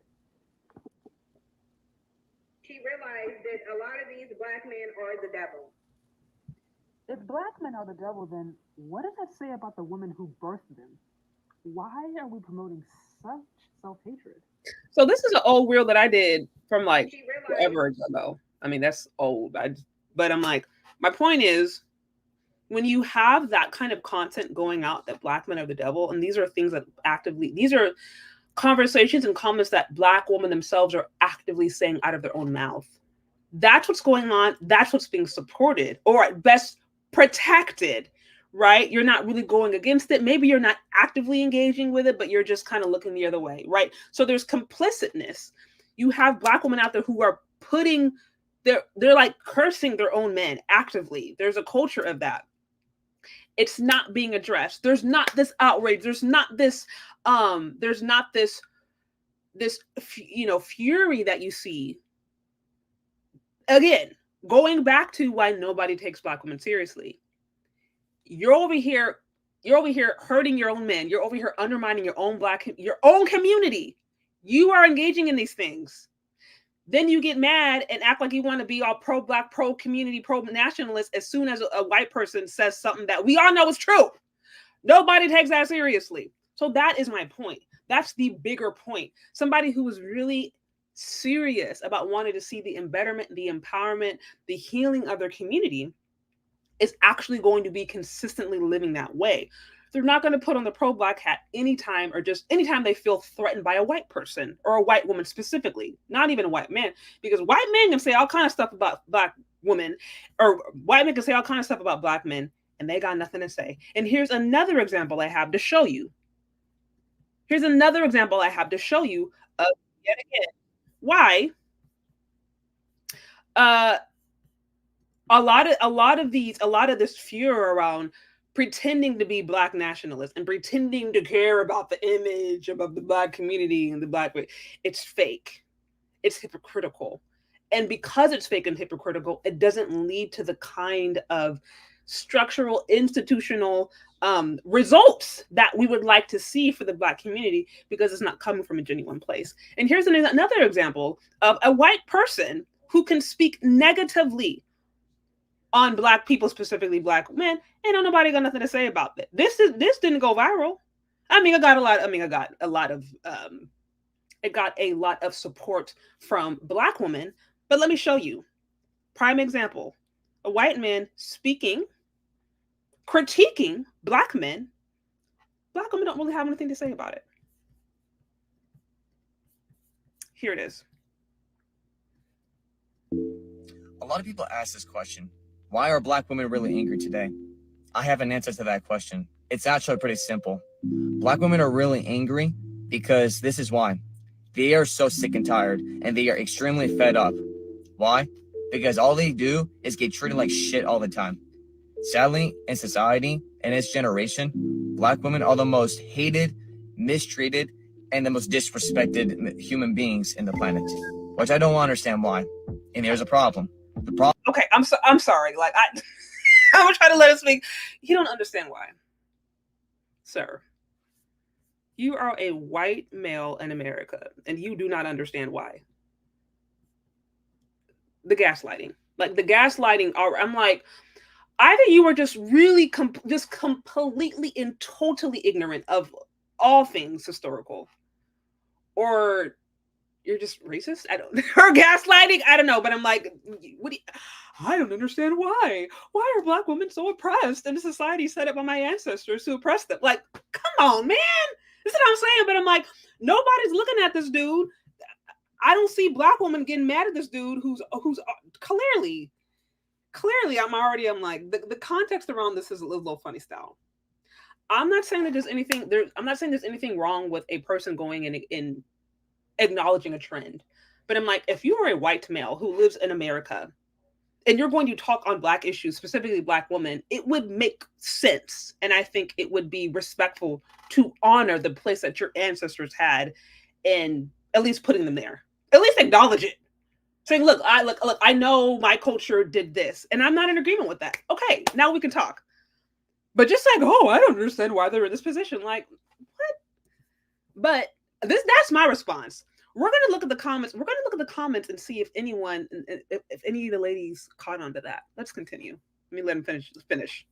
She realized that a lot of these Black men are the devil. If Black men are the devil, then what does that say about the women who birthed them? Why are we promoting such self-hatred? So this is an old reel that I did from like forever ago. I mean, that's old. But I'm like, my point is, when you have that kind of content going out that Black men are the devil, and these are things that these are conversations and comments that Black women themselves are actively saying out of their own mouth. That's what's going on. That's what's being supported, or at best protected, right? You're not really going against it. Maybe you're not actively engaging with it, but you're just kind of looking the other way, right? So there's complicitness. You have Black women out there who are they're like cursing their own men actively. There's a culture of that. It's not being addressed. There's not this outrage. There's not this fury that you see. Again, going back to why nobody takes Black women seriously. You're over here hurting your own men. You're over here undermining your own community. You are engaging in these things. Then you get mad and act like you want to be all pro-Black, pro-community, pro-nationalist as soon as a white person says something that we all know is true. Nobody takes that seriously. So that is my point. That's the bigger point. Somebody who is really serious about wanting to see the embetterment, the empowerment, the healing of their community is actually going to be consistently living that way. They're not going to put on the pro-Black hat anytime they feel threatened by a white person or a white woman specifically, not even a white man, because white men can say all kind of stuff about Black women, or white men can say all kind of stuff about Black men, and they got nothing to say. And here's another example I have to show you. Of yet again why a lot of this furor around pretending to be Black nationalists and pretending to care about the image of the Black community and the Black way, it's fake. It's hypocritical. And because it's fake and hypocritical, it doesn't lead to the kind of structural, institutional results that we would like to see for the Black community, because it's not coming from a genuine place. And here's another example of a white person who can speak negatively on Black people, specifically Black men, and don't nobody got nothing to say about it. This didn't go viral. It got a lot of support from Black women. But let me show you. Prime example. A white man speaking, critiquing Black men. Black women don't really have anything to say about it. Here it is. A lot of people ask this question. Why are Black women really angry today? I have an answer to that question. It's actually pretty simple. Black women are really angry because this is why. They are so sick and tired, and they are extremely fed up. Why? Because all they do is get treated like shit all the time. Sadly, in society, in this generation, Black women are the most hated, mistreated, and the most disrespected human beings in the planet. which I don't understand why. And there's a problem. The problem. Okay, I'm sorry. Like I'm gonna try to let it speak. You don't understand why, sir. You are a white male in America, and you do not understand why. The gaslighting, I'm like, either you were just really just completely and totally ignorant of all things historical, or you're just racist. I don't or gaslighting. I don't know, but I'm like, I don't understand why. Why are Black women so oppressed in a society set up by my ancestors to oppress them? Like, come on, man. This is what I'm saying. But I'm like, nobody's looking at this dude. I don't see Black women getting mad at this dude who's clearly I'm like, the context around this is a little funny style. I'm not saying that there's anything wrong with a person going in acknowledging a trend. But I'm like, if you are a white male who lives in America and you're going to talk on Black issues, specifically Black women, it would make sense. And I think it would be respectful to honor the place that your ancestors had and at least putting them there. At least acknowledge it. Saying, look, I know my culture did this, and I'm not in agreement with that. Okay, now we can talk. But just like, oh, I don't understand why they're in this position. Like, what? But that's my response. We're gonna look at the comments. We're gonna look at the comments and see if any of the ladies caught on to that. Let's continue. Let me let him finish.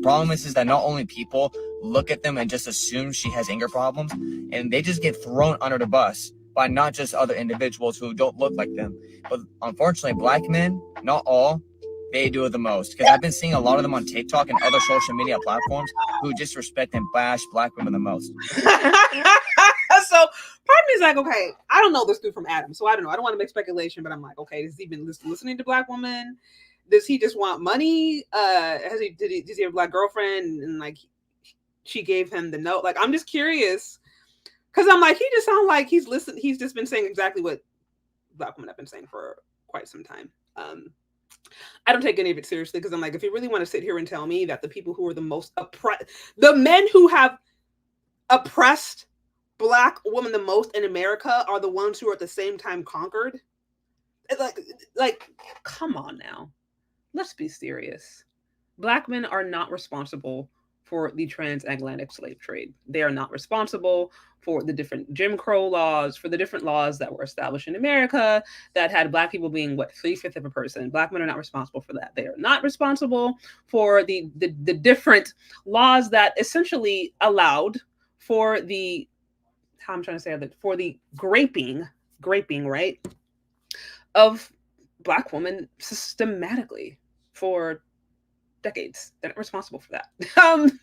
Problem is that not only people look at them and just assume she has anger problems, and they just get thrown under the bus by not just other individuals who don't look like them, but unfortunately, Black men, not all, they do it the most. Because I've been seeing a lot of them on TikTok and other social media platforms who disrespect and bash Black women the most. So part of me is like, okay, I don't know this dude from Adam, so I don't know. I don't want to make speculation, but I'm like, okay, has he been listening to Black women? Does he just want money? Does he have a Black girlfriend and like she gave him the note? Like, I'm just curious because I'm like, he just sounds like he's listened. He's just been saying exactly what Black women have been saying for quite some time. I don't take any of it seriously because I'm like, if you really want to sit here and tell me that the people who are the most oppressed, the men who have oppressed Black women the most in America are the ones who are at the same time conquered. Like, come on now. Let's be serious. Black men are not responsible for the transatlantic slave trade. They are not responsible for the different Jim Crow laws, for the different laws that were established in America that had Black people being 3/5 of a person. Black men are not responsible for that. They are not responsible for the different laws that essentially allowed for the, how I'm trying to say that, for the graping, right, of Black women systematically for decades. They're not responsible for that.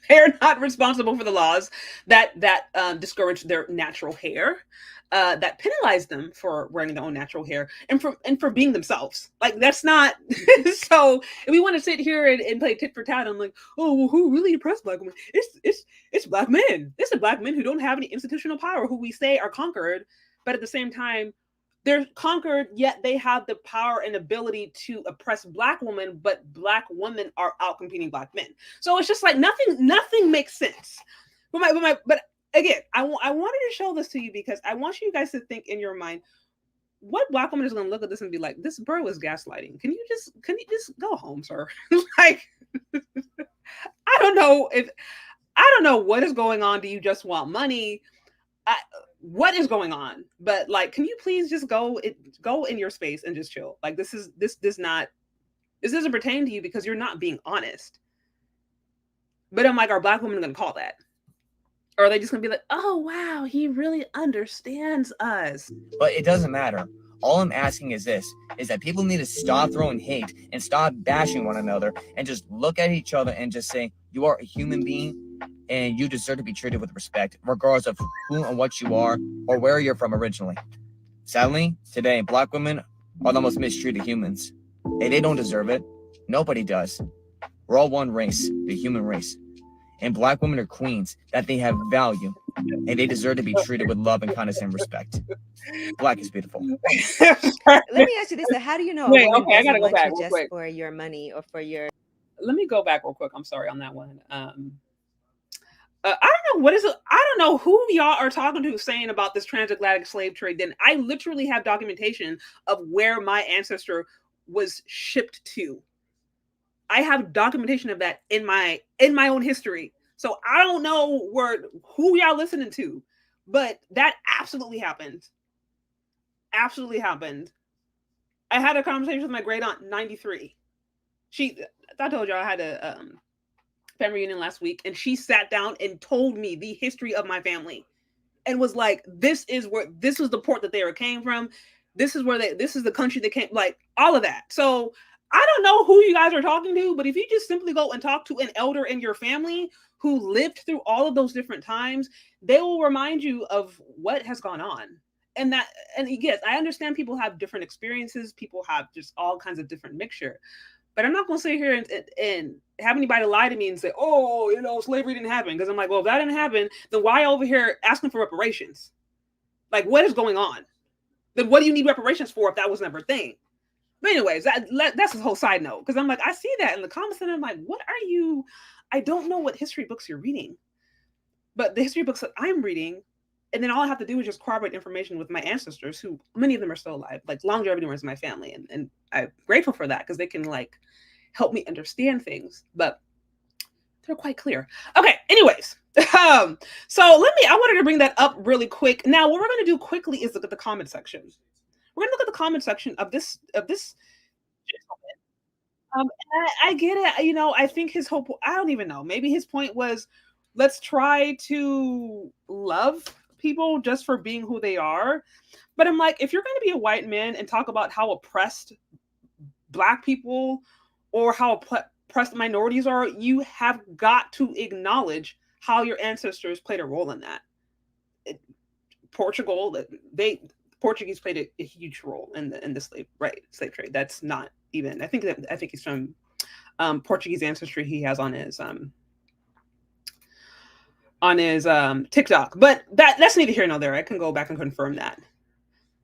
They're not responsible for the laws that discourage their natural hair, that penalize them for wearing their own natural hair and for being themselves. Like, that's not. So if we want to sit here and play tit for tat, I'm like, oh, well, who really oppressed Black women? It's Black men. It's the Black men who don't have any institutional power, who we say are conquered, but at the same time, they're conquered, yet they have the power and ability to oppress Black women, but Black women are outcompeting Black men. So it's just like nothing makes sense. But again, I wanted to show this to you because I want you guys to think in your mind, what Black woman is going to look at this and be like, this bro is gaslighting. Can you just go home, sir? Like, I don't know what is going on. Do you just want money? What is going on? But like, can you please just go in your space and just chill? Like, this doesn't pertain to you because you're not being honest. But I'm like, are Black women going to call that? Or are they just going to be like, oh, wow, he really understands us? But it doesn't matter. All I'm asking is this, is that people need to stop throwing hate and stop bashing one another and just look at each other and just say, you are a human being and you deserve to be treated with respect, regardless of who and what you are or where you're from originally. Sadly, today, Black women are the most mistreated humans. And they don't deserve it. Nobody does. We're all one race, the human race. And Black women are queens, that they have value, and they deserve to be treated with love and kindness and respect. Black is beautiful. Let me ask you this: how do you know? Wait, okay, I gotta go back real just quick. For your money or for your. Let me go back real quick. I'm sorry on that one. I don't know what is it. I don't know who y'all are talking to saying about this transatlantic slave trade. Then I literally have documentation of where my ancestor was shipped to. I have documentation of that in my own history. So I don't know who y'all listening to, but that absolutely happened. Absolutely happened. I had a conversation with my great aunt, 93. I told y'all I had a family reunion last week, and she sat down and told me the history of my family, and was like, "This was the port that they came from. This is the country they came, like all of that." So I don't know who you guys are talking to, but if you just simply go and talk to an elder in your family who lived through all of those different times, they will remind you of what has gone on. And yes, I understand people have different experiences. People have just all kinds of different mixture. But I'm not going to sit here and have anybody lie to me and say, "Oh, slavery didn't happen." Because I'm like, well, if that didn't happen, then why over here asking for reparations? Like, what is going on? Then what do you need reparations for if that was never a thing? But anyways, that's a whole side note. Because I'm like, I see that in the comments, and I'm like, what are you? I don't know what history books you're reading. But the history books that I'm reading, and then all I have to do is just corroborate information with my ancestors, who many of them are still alive. Like, longevity runs in my family, and I'm grateful for that because they can like help me understand things, but they're quite clear. Okay, anyways, so I wanted to bring that up really quick. Now, what we're going to do quickly is look at the comment section. We're going to look at the comment section of this. I get it. I think his hope, I don't even know. Maybe his point was, let's try to love people just for being who they are. But I'm like, if you're going to be a white man and talk about how oppressed Black people or how oppressed minorities are, you have got to acknowledge how your ancestors played a role in that. Portugal, Portuguese played a huge role in the slave trade. That's not even. I think he's from Portuguese ancestry. He has on his TikTok, but that's neither here nor there. I can go back and confirm that.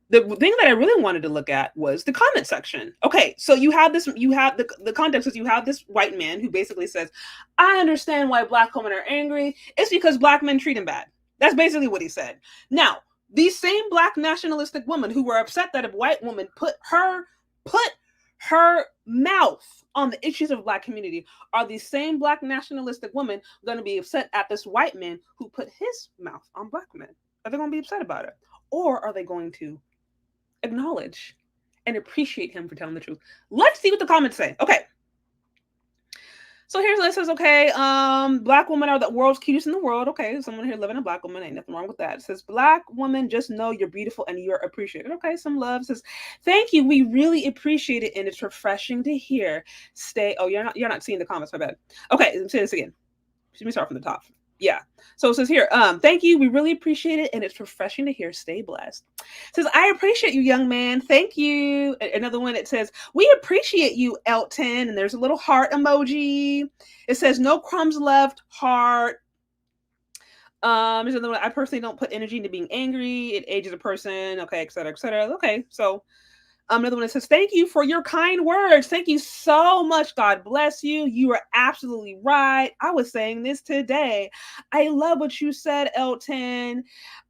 The thing that I really wanted to look at was the comment section. Okay, so you have the context is you have this white man who basically says, "I understand why Black women are angry. It's because Black men treat them bad." That's basically what he said. Now, these same Black nationalistic women who were upset that a white woman put her mouth on the issues of Black community are these same Black nationalistic women going to be upset at this white man who put his mouth on Black men? Are they going to be upset about it? Or are they going to acknowledge and appreciate him for telling the truth? Let's see what the comments say. Okay. So here's what it says. Okay, Black women are the world's cutest in the world. Okay, someone here living a Black woman, ain't nothing wrong with that. It says, Black woman, just know you're beautiful and you're appreciated. Okay, some love. It says, thank you, we really appreciate it and it's refreshing to hear. You're not seeing the comments, my bad. Okay, let me say this again. Let me start from the top. Yeah. So it says here, thank you. We really appreciate it. And it's refreshing to hear. Stay blessed. It says, I appreciate you, young man. Thank you. Another one, it says, we appreciate you, Elton. And there's a little heart emoji. It says, no crumbs left, heart. There's another one. I personally don't put energy into being angry. It ages a person. Okay, et cetera, et cetera. Okay. So another one that says, thank you for your kind words. Thank you so much. God bless you. You are absolutely right. I was saying this today. I love what you said, Elton.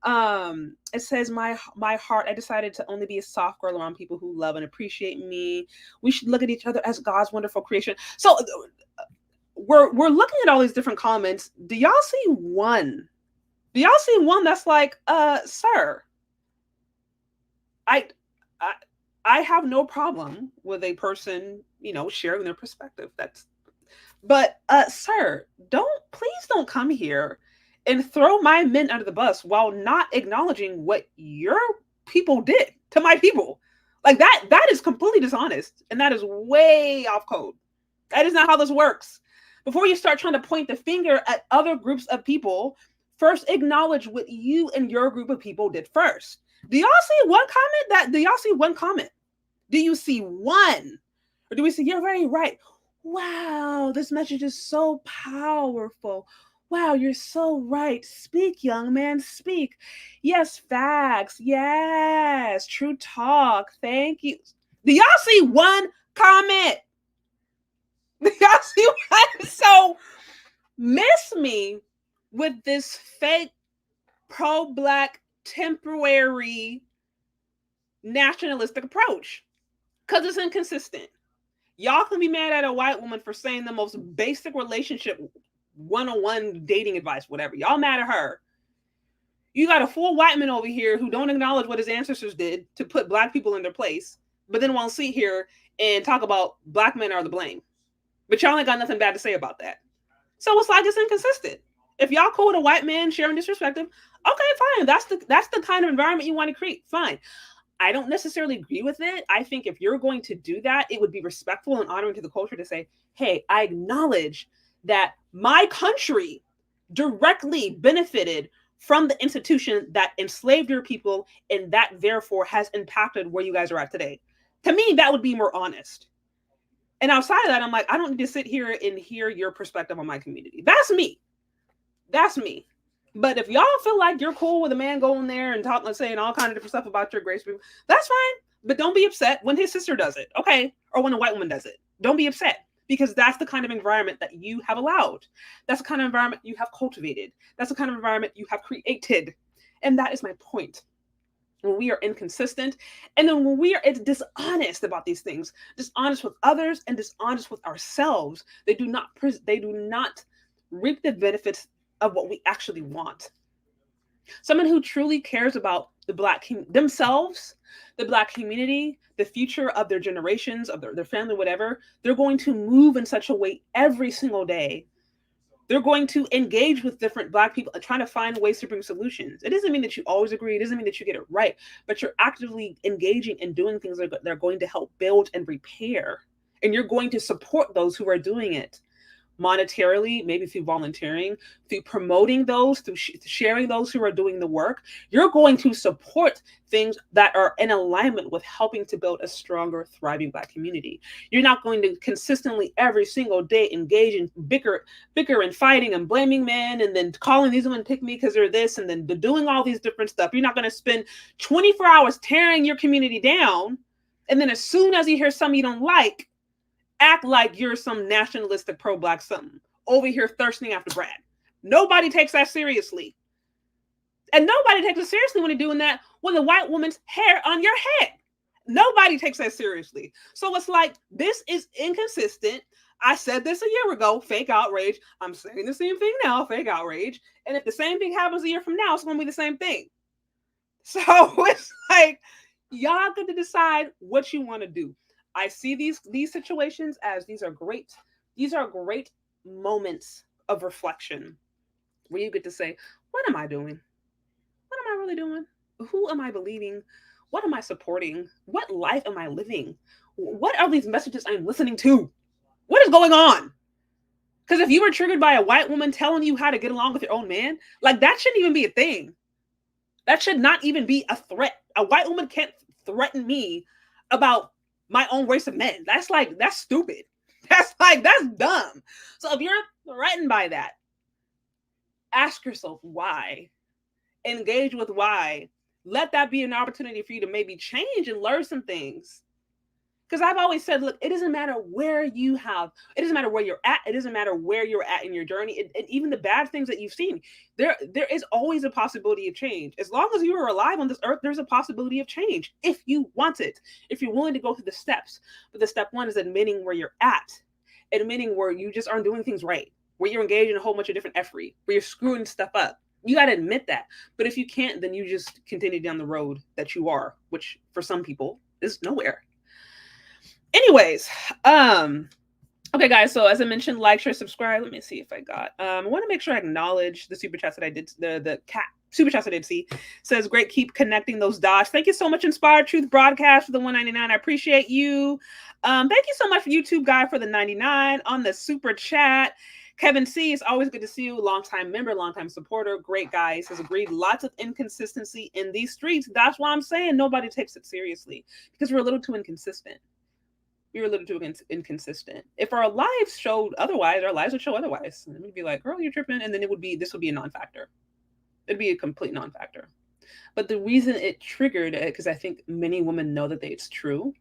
It says, my heart, I decided to only be a soft girl around people who love and appreciate me. We should look at each other as God's wonderful creation. So we're looking at all these different comments. Do y'all see one? Do y'all see one that's like, sir, I have no problem with a person, sharing their perspective. But sir, please don't come here and throw my men under the bus while not acknowledging what your people did to my people. Like that is completely dishonest. And that is way off code. That is not how this works. Before you start trying to point the finger at other groups of people, first acknowledge what you and your group of people did first. Do y'all see one comment? Do y'all see one comment? Do you see one? Or do we see, you're very right. Wow, this message is so powerful. Wow, you're so right. Speak, young man, speak. Yes, facts. Yes, true talk. Thank you. Do y'all see one comment? Do y'all see one? So miss me with this fake pro-Black temporary nationalistic approach because it's inconsistent. Y'all can be mad at a white woman for saying the most basic relationship 101 dating advice, whatever. Y'all mad at her. You got a full white man over here who don't acknowledge what his ancestors did to put Black people in their place, but then won't sit here and talk about Black men are the blame. But y'all ain't got nothing bad to say about that. So it's like it's inconsistent. If y'all cool with a white man sharing this perspective, okay, fine. That's the kind of environment you want to create. Fine. I don't necessarily agree with it. I think if you're going to do that, it would be respectful and honoring to the culture to say, hey, I acknowledge that my country directly benefited from the institution that enslaved your people, and that therefore has impacted where you guys are at today. To me, that would be more honest. And outside of that, I'm like, I don't need to sit here and hear your perspective on my community. That's me. That's me. But if y'all feel like you're cool with a man going there and talking, saying all kinds of different stuff about your grace people, that's fine. But don't be upset when his sister does it, okay? Or when a white woman does it. Don't be upset, because that's the kind of environment that you have allowed. That's the kind of environment you have cultivated. That's the kind of environment you have created. And that is my point. When we are inconsistent, and then when we are dishonest about these things, dishonest with others and dishonest with ourselves, they do not reap the benefits of what we actually want. Someone who truly cares about the Black themselves, the Black community, the future of their generations, of their family, whatever, they're going to move in such a way every single day. They're going to engage with different Black people, trying to find ways to bring solutions. It doesn't mean that you always agree. It doesn't mean that you get it right, but you're actively engaging and doing things that are going to help build and repair. And you're going to support those who are doing it monetarily, maybe through volunteering, through promoting those, through sharing those who are doing the work. You're going to support things that are in alignment with helping to build a stronger, thriving Black community. You're not going to consistently every single day engage in bicker and fighting and blaming men, and then calling these women pick me because they're this, and then doing all these different stuff. You're not going to spend 24 hours tearing your community down, and then as soon as you hear something you don't like, act like you're some nationalistic pro-Black something over here thirsting after Brad. Nobody takes that seriously. And nobody takes it seriously when you're doing that with a white woman's hair on your head. Nobody takes that seriously. So it's like, this is inconsistent. I said this a year ago, fake outrage. I'm saying the same thing now, fake outrage. And if the same thing happens a year from now, it's going to be the same thing. So it's like, y'all get to decide what you want to do. I see these situations as these are great moments of reflection where you get to say, what am I doing? What am I really doing? Who am I believing? What am I supporting? What life am I living? What are these messages I'm listening to? What is going on? Because if you were triggered by a white woman telling you how to get along with your own man, like that shouldn't even be a thing. That should not even be a threat. A white woman can't threaten me about my own race of men. That's stupid. That's dumb. So if you're threatened by that, ask yourself why. Engage with why. Let that be an opportunity for you to maybe change and learn some things. Because I've always said, look, it doesn't matter where you're at. It doesn't matter where you're at in your journey. And even the bad things that you've seen, there is always a possibility of change. As long as you are alive on this earth, there's a possibility of change if you want it, if you're willing to go through the steps. But the step one is admitting where you're at, admitting where you just aren't doing things right, where you're engaged in a whole bunch of different effery, where you're screwing stuff up. You got to admit that. But if you can't, then you just continue down the road that you are, which for some people is nowhere. Anyways, okay, guys. So as I mentioned, like, share, subscribe. Let me see if I got. I want to make sure I acknowledge the super chats that I did. The cat super chats I did see says, "Great, keep connecting those dots." Thank you so much, Inspired Truth Broadcast for the $1.99. I appreciate you. Thank you so much, YouTube guy, for the $99 on the super chat. Kevin C, it's always good to see you. Longtime member, longtime supporter. Great guy. Has agreed. Lots of inconsistency in these streets. That's why I'm saying nobody takes it seriously, because we're a little too inconsistent. You're a little too inconsistent. If our lives showed otherwise, our lives would show otherwise. And we'd be like, girl, you're tripping. And then this would be a non-factor. It'd be a complete non-factor. But the reason it triggered it, because I think many women know that it's true.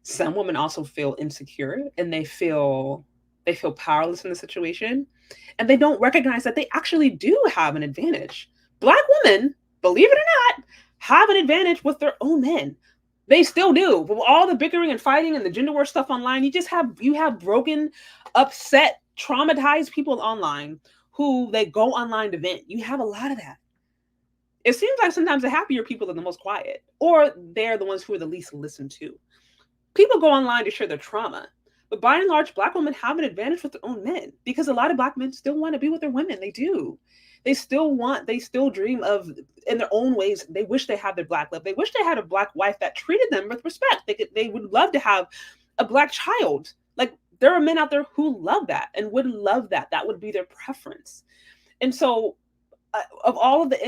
Some women also feel insecure, and they feel They feel powerless in the situation, and they don't recognize that they actually do have an advantage. Black women, believe it or not, have an advantage with their own men. They still do. With all the bickering and fighting and the gender war stuff online, you have broken, upset, traumatized people online who they go online to vent. You have a lot of that. It seems like sometimes the happier people are the most quiet, or they're the ones who are the least listened to. People go online to share their trauma, but by and large, Black women have an advantage with their own men, because a lot of Black men still want to be with their women. They do. They still dream of, in their own ways, they wish they had their Black love. They wish they had a Black wife that treated them with respect. They would love to have a Black child. Like, there are men out there who love that and would love that. That would be their preference. And so, of all of the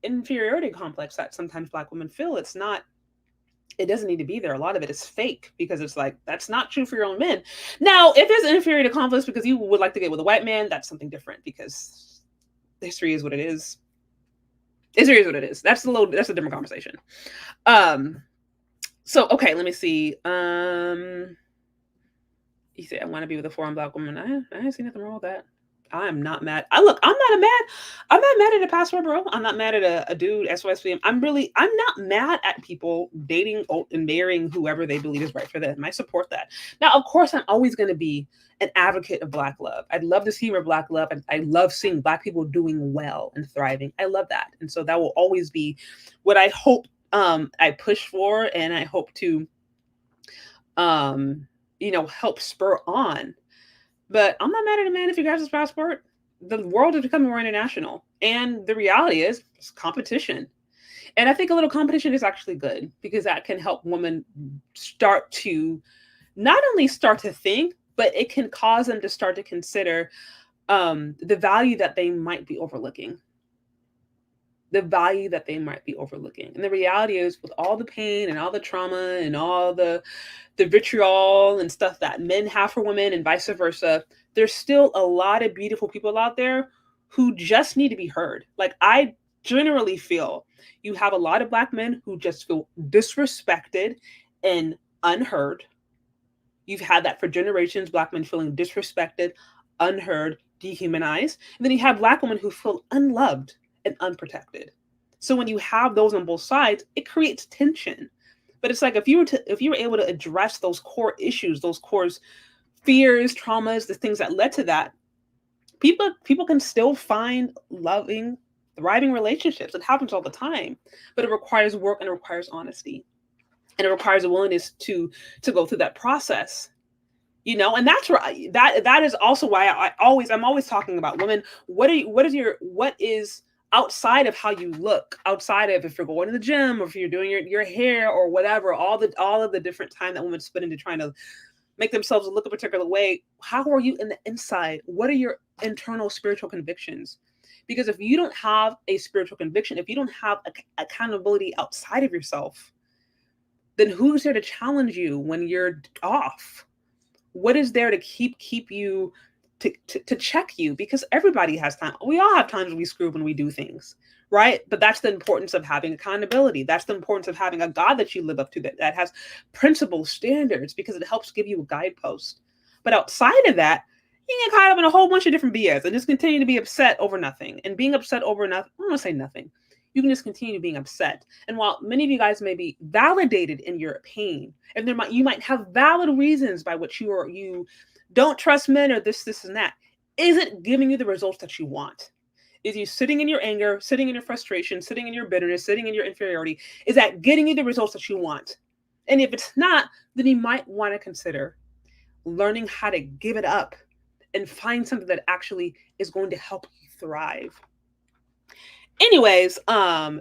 inferiority complex that sometimes Black women feel, it doesn't need to be there. A lot of it is fake, because it's like, that's not true for your own men. Now, if there's an inferiority complex because you would like to get with a white man, that's something different, because history is what it is. History is what it is. That's a different conversation. So, okay, let me see. You say, I want to be with a foreign Black woman. I see nothing wrong with that. I'm not mad. I'm not mad at a passport, bro. I'm not mad at a dude, SYSPM. I'm not mad at people dating and marrying whoever they believe is right for them. I support that. Now, of course, I'm always going to be an advocate of Black love. I'd love to see more Black love. And I love seeing Black people doing well and thriving. I love that. And so that will always be what I hope I push for, and I hope to help spur on. But I'm not mad at a man if he grabs his passport. The world is becoming more international. And the reality is, it's competition. And I think a little competition is actually good, because that can help women start to not only start to think, but it can cause them to start to consider the value that they might be overlooking. The value that they might be overlooking. And the reality is, with all the pain and all the trauma and all the vitriol and stuff that men have for women and vice versa, there's still a lot of beautiful people out there who just need to be heard. Like, I generally feel you have a lot of Black men who just feel disrespected and unheard. You've had that for generations, Black men feeling disrespected, unheard, dehumanized. And then you have Black women who feel unloved and unprotected. So when you have those on both sides, it creates tension. But it's like, if you were able to address those core issues, those core fears, traumas, the things that led to that, people can still find loving, thriving relationships. It happens all the time, but it requires work, and it requires honesty, and it requires a willingness to go through that process. And that's where that is also why I'm always talking about women. What is outside of how you look, outside of if you're going to the gym or if you're doing your hair or whatever, all of the different time that women spend into trying to make themselves look a particular way. How are you in the inside? What are your internal spiritual convictions? Because if you don't have a spiritual conviction, if you don't have accountability outside of yourself, then who's there to challenge you when you're off? What is there to keep you to check you? Because everybody has time. We all have times when we screw when we do things, right? But that's the importance of having accountability. That's the importance of having a God that you live up to, that has principles, standards, because it helps give you a guidepost. But outside of that, you get caught up in a whole bunch of different BS and just continue to be upset over nothing. And being upset over nothing, I don't want to say nothing. You can just continue being upset. And while many of you guys may be validated in your pain, and you might have valid reasons by which you don't trust men or this and that, is it giving you the results that you want? Is you sitting in your anger, sitting in your frustration, sitting in your bitterness, sitting in your inferiority? Is that getting you the results that you want? And if it's not, then you might want to consider learning how to give it up and find something that actually is going to help you thrive. Anyways,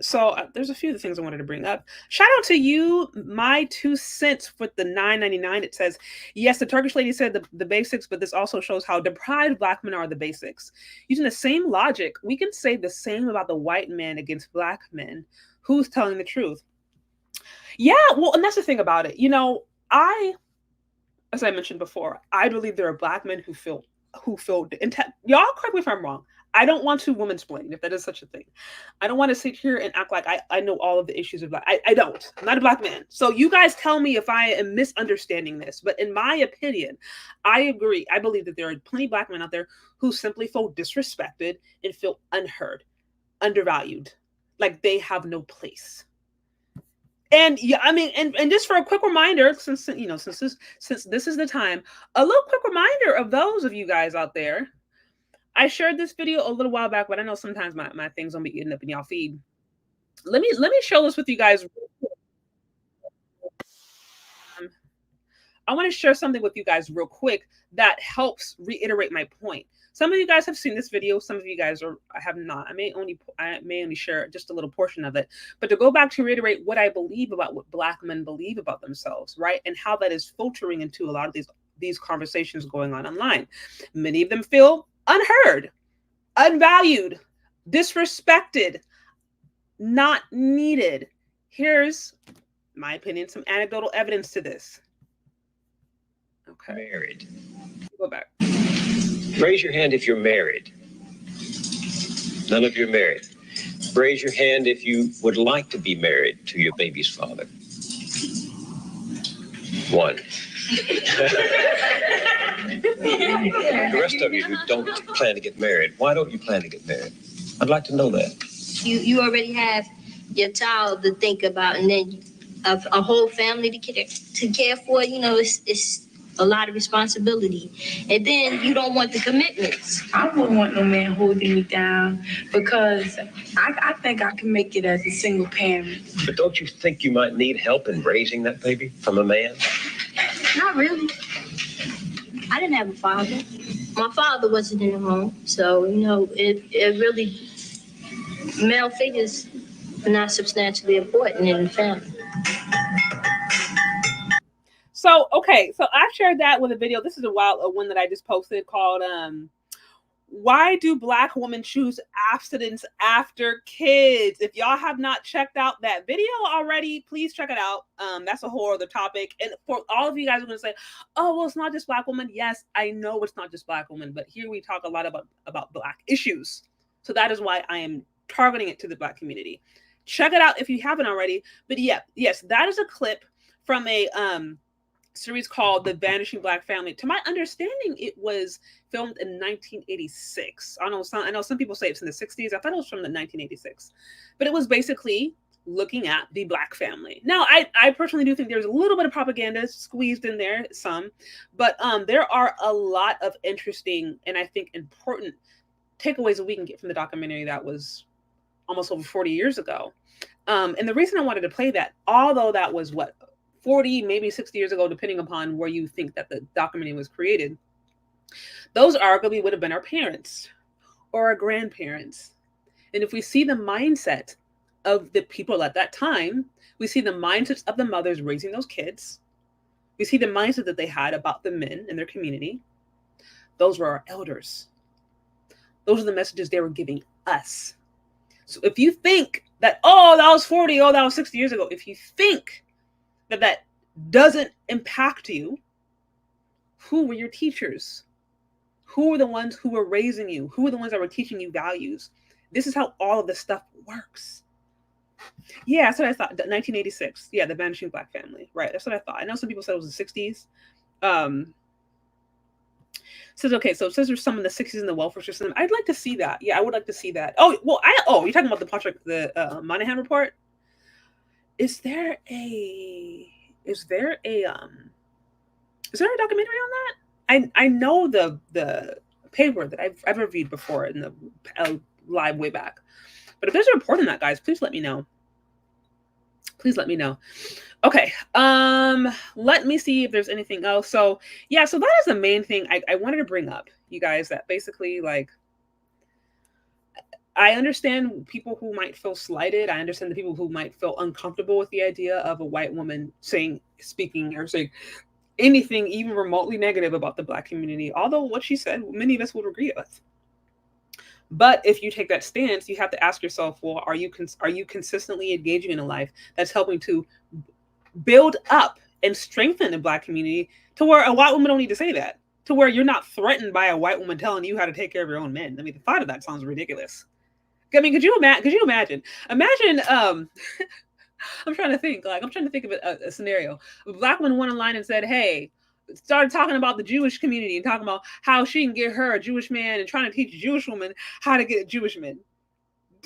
so there's a few of the things I wanted to bring up. Shout out to you, my 2 cents with the $9.99. It says, yes, the Turkish lady said the basics, but this also shows how deprived Black men are the basics. Using the same logic, we can say the same about the white man against Black men. Who's telling the truth? Yeah, well, and that's the thing about it. As I mentioned before, I believe there are Black men who feel, y'all correct me if I'm wrong. I don't want to womansplain, if that is such a thing. I don't want to sit here and act like I know all of the issues of Black. I don't. I'm not a Black man. So you guys tell me if I am misunderstanding this. But in my opinion, I agree. I believe that there are plenty of Black men out there who simply feel disrespected and feel unheard, undervalued, like they have no place. And yeah, I mean, and just for a quick reminder, since this is the time, a little quick reminder of those of you guys out there. I shared this video a little while back, but I know sometimes my things don't be ending up in y'all feed. Let me share this with you guys. I want to share something with you guys real quick that helps reiterate my point. Some of you guys have seen this video. Some of you guys have not. I may only share just a little portion of it. But to go back to reiterate what I believe about what Black men believe about themselves, right? And how that is filtering into a lot of these conversations going on online. Many of them feel unheard, unvalued, disrespected, not needed. Here's my opinion, some anecdotal evidence to this. Okay. Married. Go back. Raise your hand if you're married. None of you are married. Raise your hand if you would like to be married to your baby's father. One. The rest of you who don't plan to get married, why don't you plan to get married? I'd like to know that. You already have your child to think about, and then a whole family to care for. You know, it's a lot of responsibility, and then you don't want the commitments. I wouldn't want no man holding me down because I think I can make it as a single parent. But don't you think you might need help in raising that baby from a man? Not really. I didn't have a father. My father wasn't in the home, so you know it really, male figures are not substantially important in the family. So, okay, so I shared that with a video. This is a one that I just posted called, Why Do Black Women Choose Abstinence After Kids? If y'all have not checked out that video already, please check it out. That's a whole other topic. And for all of you guys who are going to say, oh, well, it's not just Black women. Yes, I know it's not just Black women, but here we talk a lot about Black issues. So that is why I am targeting it to the Black community. Check it out if you haven't already. But yeah, yes, that is a clip from a series called The Vanishing Black Family. To my understanding, it was filmed in 1986. I know some people say it's in the 60s. I thought it was from the 1986. But it was basically looking at the Black family. Now, I personally do think there's a little bit of propaganda squeezed in there, but there are a lot of interesting and I think important takeaways that we can get from the documentary that was almost over 40 years ago. And the reason I wanted to play that, although that was 40, maybe 60 years ago, depending upon where you think that the documentary was created, those arguably would have been our parents or our grandparents. And if we see the mindset of the people at that time, we see the mindsets of the mothers raising those kids. We see the mindset that they had about the men in their community. Those were our elders. Those are the messages they were giving us. So if you think that, oh, that was 40, oh, that was 60 years ago, if you think that doesn't impact you, who were your teachers? Who were the ones who were raising you? Who were the ones that were teaching you values? This is how all of this stuff works. Yeah, that's what I thought. 1986. Yeah, The Vanishing Black Family. Right, that's what I thought. I know some people said it was the 60s. Says, okay, so it says there's some in the 60s in the welfare system. I'd like to see that. Yeah, I would like to see that. Oh, well, you're talking about the Moynihan report? Is there a documentary on that? I know the paper that I've reviewed before in the live way back. But if there's a report on that, guys, please let me know. Please let me know. Okay. Let me see if there's anything else. So yeah, so that is the main thing I wanted to bring up, you guys, that basically, like, I understand people who might feel slighted. I understand the people who might feel uncomfortable with the idea of a white woman speaking or saying anything even remotely negative about the Black community. Although what she said, many of us would agree with. But if you take that stance, you have to ask yourself, well, are you consistently engaging in a life that's helping to build up and strengthen the Black community to where a white woman don't need to say that? to where you're not threatened by a white woman telling you how to take care of your own men. I mean, the thought of that sounds ridiculous. I mean, could you imagine? Imagine, I'm trying to think of a scenario. A black woman went online and said, hey, started talking about the Jewish community and talking about how she can get her a Jewish man and trying to teach a Jewish woman how to get Jewish men.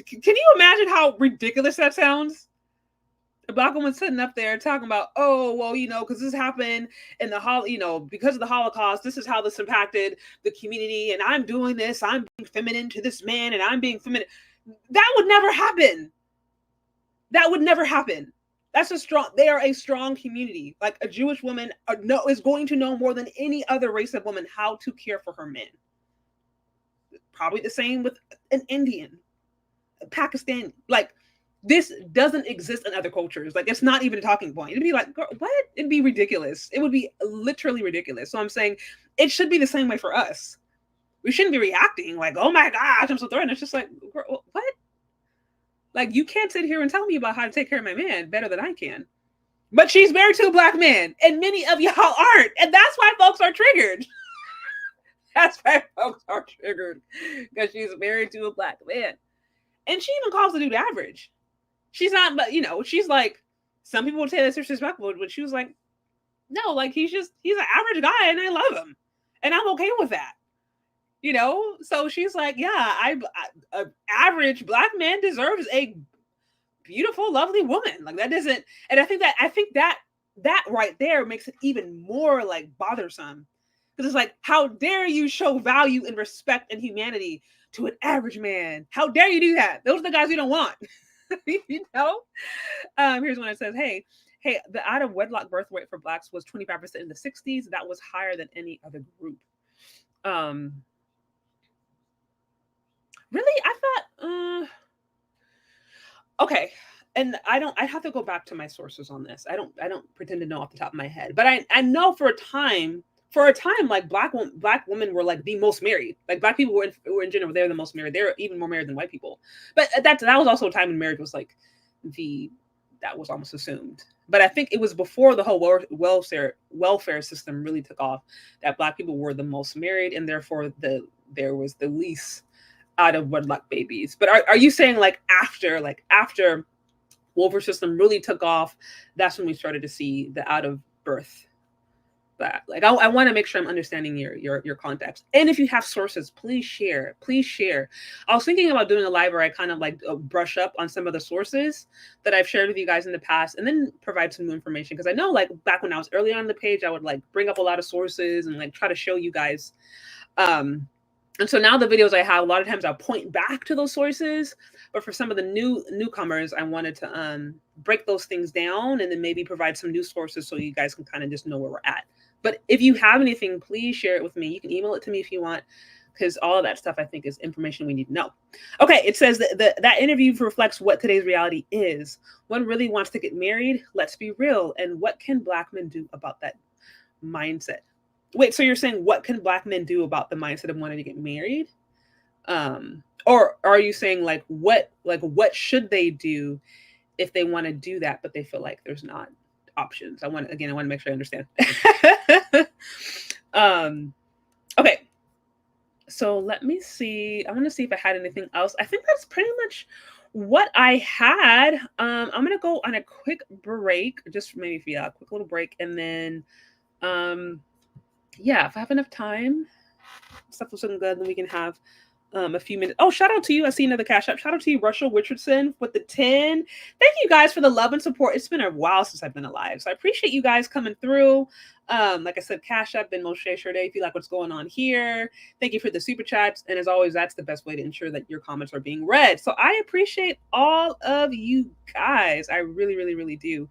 Can you imagine how ridiculous that sounds? A black woman sitting up there talking about, oh, well, you know, because this happened in the because of the Holocaust, this is how this impacted the community, and I'm doing this, I'm being feminine to this man, and I'm being feminine. That would never happen. That would never happen. They are a strong community. Like a Jewish woman is going to know more than any other race of woman how to care for her men. Probably the same with an Indian, a Pakistani. Like, this doesn't exist in other cultures. Like, it's not even a talking point. It'd be like, girl, what? It'd be ridiculous. It would be literally ridiculous. So I'm saying it should be the same way for us. We shouldn't be reacting like, oh my gosh, I'm so threatened. It's just like, girl, what? Like, you can't sit here and tell me about how to take care of my man better than I can. But she's married to a black man, and many of y'all aren't. And that's why folks are triggered. That's why folks are triggered, because she's married to a black man. And she even calls the dude average. She's not, but she's like, some people would say that's disrespectful, but she was like, no, like, he's an average guy and I love him. And I'm okay with that. So she's like, yeah, an average black man deserves a beautiful, lovely woman. Like, that doesn't, and I think that right there makes it even more like bothersome. Because it's like, how dare you show value and respect and humanity to an average man? How dare you do that? Those are the guys you don't want. Here's one that says, hey, the out of wedlock birth rate for blacks was 25% in the 60s. That was higher than any other group. Really? I thought, okay. And I have to go back to my sources on this. I don't pretend to know off the top of my head, but I know for a time, like black women were like the most married. Like, black people were in general, they're the most married. They're even more married than white people. But that was also a time when marriage was like that was almost assumed. But I think it was before the whole welfare system really took off that black people were the most married, and therefore there was the least out of wedlock babies. But are you saying like after welfare system really took off, that's when we started to see the out of birth? That, like, I want to make sure I'm understanding your context. And if you have sources, please share. I was thinking about doing a live where I kind of like brush up on some of the sources that I've shared with you guys in the past, and then provide some new information. Because I know, like, back when I was early on the page, I would like bring up a lot of sources and like try to show you guys. And so now the videos I have, a lot of times I'll point back to those sources. But for some of the newcomers, I wanted to break those things down and then maybe provide some new sources so you guys can kind of just know where we're at. But if you have anything, please share it with me. You can email it to me if you want, because all of that stuff, I think, is information we need to know. Okay, it says that interview reflects what today's reality is. One really wants to get married. Let's be real. And what can black men do about that mindset? Wait, so you're saying what can black men do about the mindset of wanting to get married? Or are you saying like what should they do if they want to do that, but they feel like there's not options? I want to make sure I understand. Okay. So let me see. I want to see if I had anything else. I think that's pretty much what I had. I'm going to go on a quick break, just maybe a quick little break. And then, if I have enough time, stuff was looking good, then we can have a few minutes. Oh, shout out to you. I see another cash app. Shout out to you, Russell Richardson, with the 10. Thank you guys for the love and support. It's been a while since I've been alive, so I appreciate you guys coming through. Like I said, cash app and Moshe Sharday, if you like what's going on here. Thank you for the super chats. And as always, that's the best way to ensure that your comments are being read. So I appreciate all of you guys. I really, really, really do.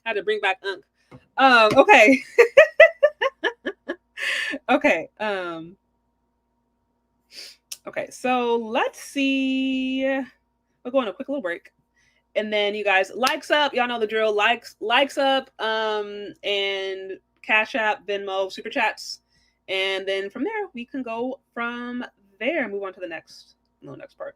Had to bring back Unk. Okay. Okay. Okay, so let's see. We'll go on a quick little break. And then you guys, likes up. Y'all know the drill. Likes up. And Cash App, Venmo, Super Chats. And then from there, we can go from there and move on to the next part.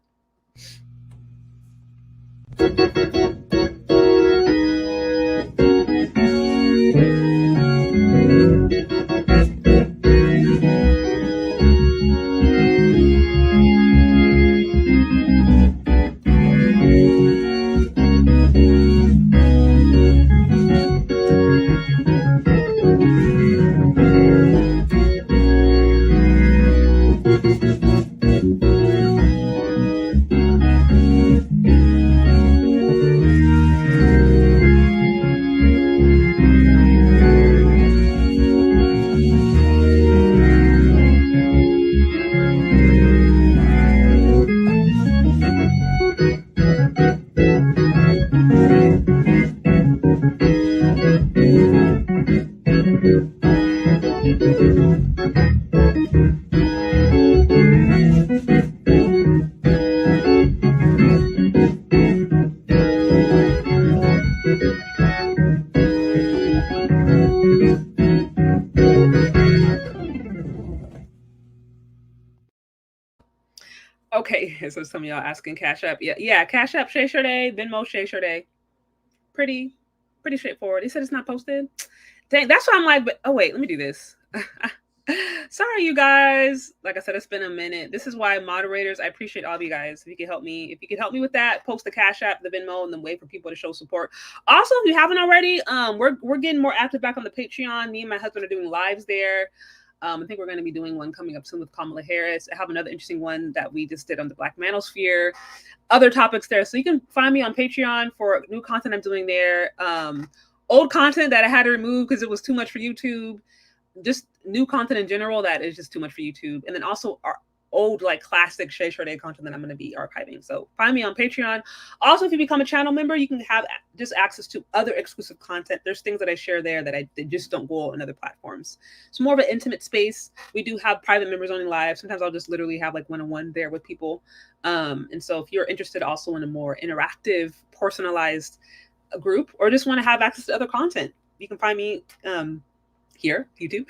Okay, so some of y'all asking Cash App. Yeah, Cash App, Shay Sade, Venmo, Shay Sade. Pretty straightforward. They said it's not posted. Dang, that's why I'm like, but oh wait, let me do this. Sorry, you guys. Like I said, it's been a minute. This is why moderators, I appreciate all of you guys. If you could help me with that, post the Cash App, the Venmo, and then wait for people to show support. Also, if you haven't already, we're getting more active back on the Patreon. Me and my husband are doing lives there. I think we're going to be doing one coming up soon with Kamala Harris. I have another interesting one that we just did on the Black Manosphere. Other topics there. So you can find me on Patreon for new content I'm doing there. Old content that I had to remove because it was too much for YouTube. Just new content in general that is just too much for YouTube. And then also our old, like, classic Shay Sade content that I'm going to be archiving. So find me on Patreon. Also, if you become a channel member, you can have just access to other exclusive content. There's things that I share there that they just don't go on other platforms. It's more of an intimate space. We do have private members only live. Sometimes I'll just literally have like one-on-one there with people. And so if you're interested also in a more interactive, personalized group, or just want to have access to other content, you can find me here, YouTube.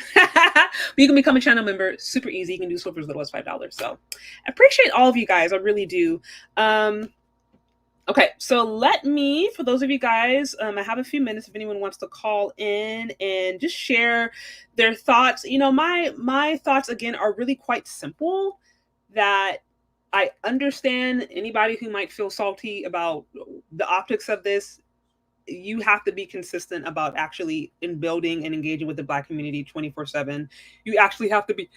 You can become a channel member, super easy. You can do so for as little as $5. So I appreciate all of you guys. I really do. Okay, so let me, for those of you guys, I have a few minutes if anyone wants to call in and just share their thoughts. You know, my thoughts, again, are really quite simple, that I understand anybody who might feel salty about the optics of this. You have to be consistent about actually in building and engaging with the Black community 24/7. You actually have to be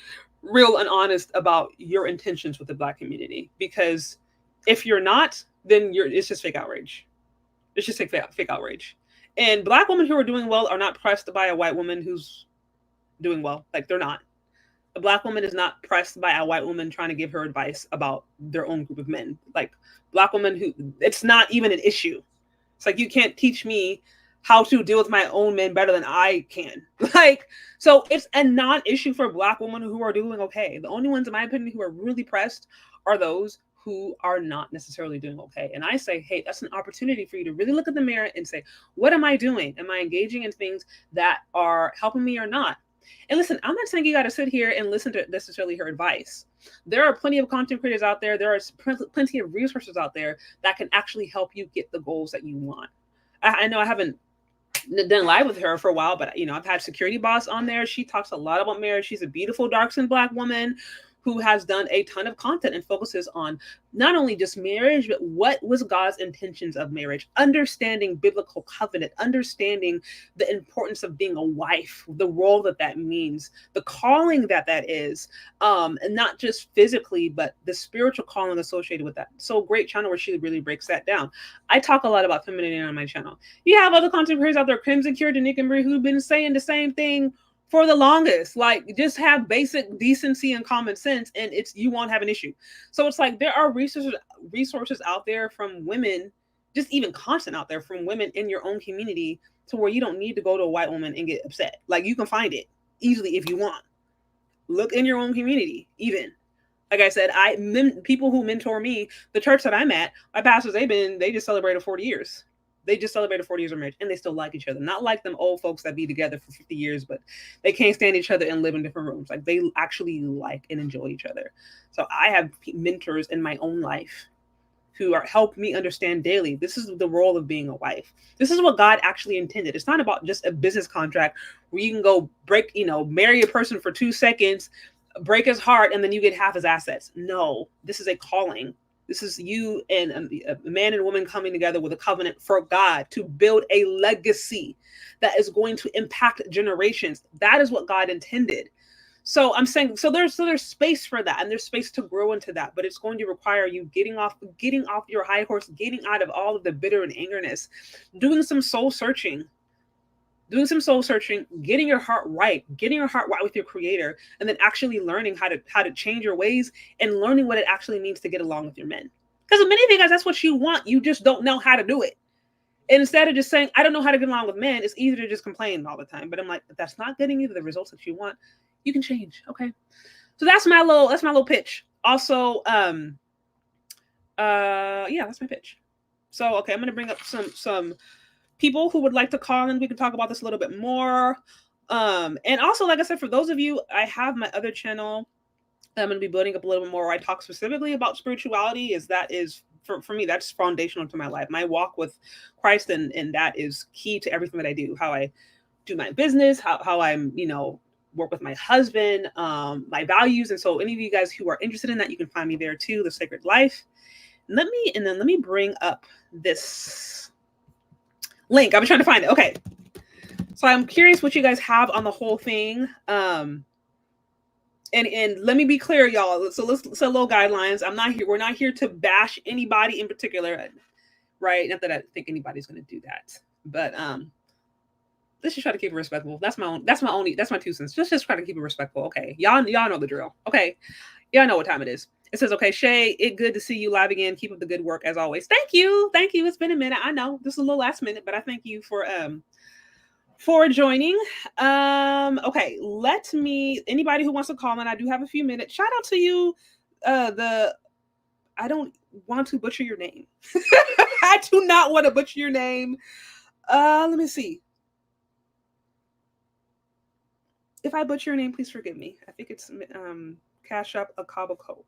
real and honest about your intentions with the Black community, because if you're not, then it's just fake outrage. It's just fake outrage. And Black women who are doing well are not pressed by a white woman who's doing well. Like, they're not. A Black woman is not pressed by a white woman trying to give her advice about their own group of men. Like, Black women it's not even an issue. It's like, you can't teach me how to deal with my own men better than I can. Like, so it's a non-issue for Black women who are doing okay. The only ones, in my opinion, who are really pressed are those who are not necessarily doing okay. And I say, hey, that's an opportunity for you to really look at the mirror and say, what am I doing? Am I engaging in things that are helping me or not? And listen, I'm not saying you got to sit here and listen to necessarily her advice. There are plenty of content creators out there. There are plenty of resources out there that can actually help you get the goals that you want. I know I haven't done live with her for a while, but, you know, I've had Security Boss on there. She talks a lot about marriage. She's a beautiful, dark-skinned Black woman who has done a ton of content and focuses on not only just marriage, but what was God's intentions of marriage, understanding biblical covenant, understanding the importance of being a wife, the role that means, the calling that is, and not just physically, but the spiritual calling associated with that. So great channel where she really breaks that down. I talk a lot about femininity on my channel. You have other content creators out there, Crimson Cure, Danique and Brie, who've been saying the same thing for the longest. Like, just have basic decency and common sense, and you won't have an issue. So it's like, there are resources out there from women, just even content out there from women in your own community, to where you don't need to go to a white woman and get upset. Like, you can find it easily if you want. Look in your own community. Even, like I said, people who mentor me, the church that I'm at, my pastors, they just celebrated 40 years. They just celebrated 40 years of marriage, and they still like each other. Not like them old folks that be together for 50 years, but they can't stand each other and live in different rooms. Like, they actually like and enjoy each other. So I have mentors in my own life who help me understand daily. This is the role of being a wife. This is what God actually intended. It's not about just a business contract where you can go marry a person for 2 seconds, break his heart, and then you get half his assets. No, this is a calling. This is you and a man and a woman coming together with a covenant for God to build a legacy that is going to impact generations. That is what God intended. So I'm saying, so there's space for that, and there's space to grow into that, but it's going to require you getting off your high horse, getting out of all of the bitter and angerness, doing some soul searching, getting your heart right with your creator, and then actually learning how to change your ways and learning what it actually means to get along with your men. Because many of you guys, that's what you want. You just don't know how to do it. And instead of just saying, I don't know how to get along with men, it's easier to just complain all the time. But I'm like, that's not getting you the results that you want. You can change. Okay. So that's my little pitch. Also, yeah, that's my pitch. So, okay, I'm going to bring up some people who would like to call in. We can talk about this a little bit more. And also, like I said, for those of you, I have my other channel I'm going to be building up a little bit more where I talk specifically about spirituality. That is for me, that's foundational to my life. My walk with Christ, and that is key to everything that I do. How I do my business, how I'm, work with my husband, my values. And so any of you guys who are interested in that, you can find me there too, The Sacred Life. Let me bring up this link. I've been trying to find it. Okay. So I'm curious what you guys have on the whole thing. And let me be clear, y'all. So let's set little guidelines. We're not here to bash anybody in particular, right? Not that I think anybody's going to do that, but let's just try to keep it respectful. That's my 2 cents. Let's just try to keep it respectful. Okay. Y'all know the drill. Okay. Y'all know what time it is. It says, okay, Shay, it's good to see you live again. Keep up the good work as always. Thank you. It's been a minute. I know this is a little last minute, but I thank you for joining. Okay, anybody who wants to call in, I do have a few minutes. Shout out to you. I don't want to butcher your name. I do not want to butcher your name. Let me see. If I butcher your name, please forgive me. I think it's Cash Up a Kabako.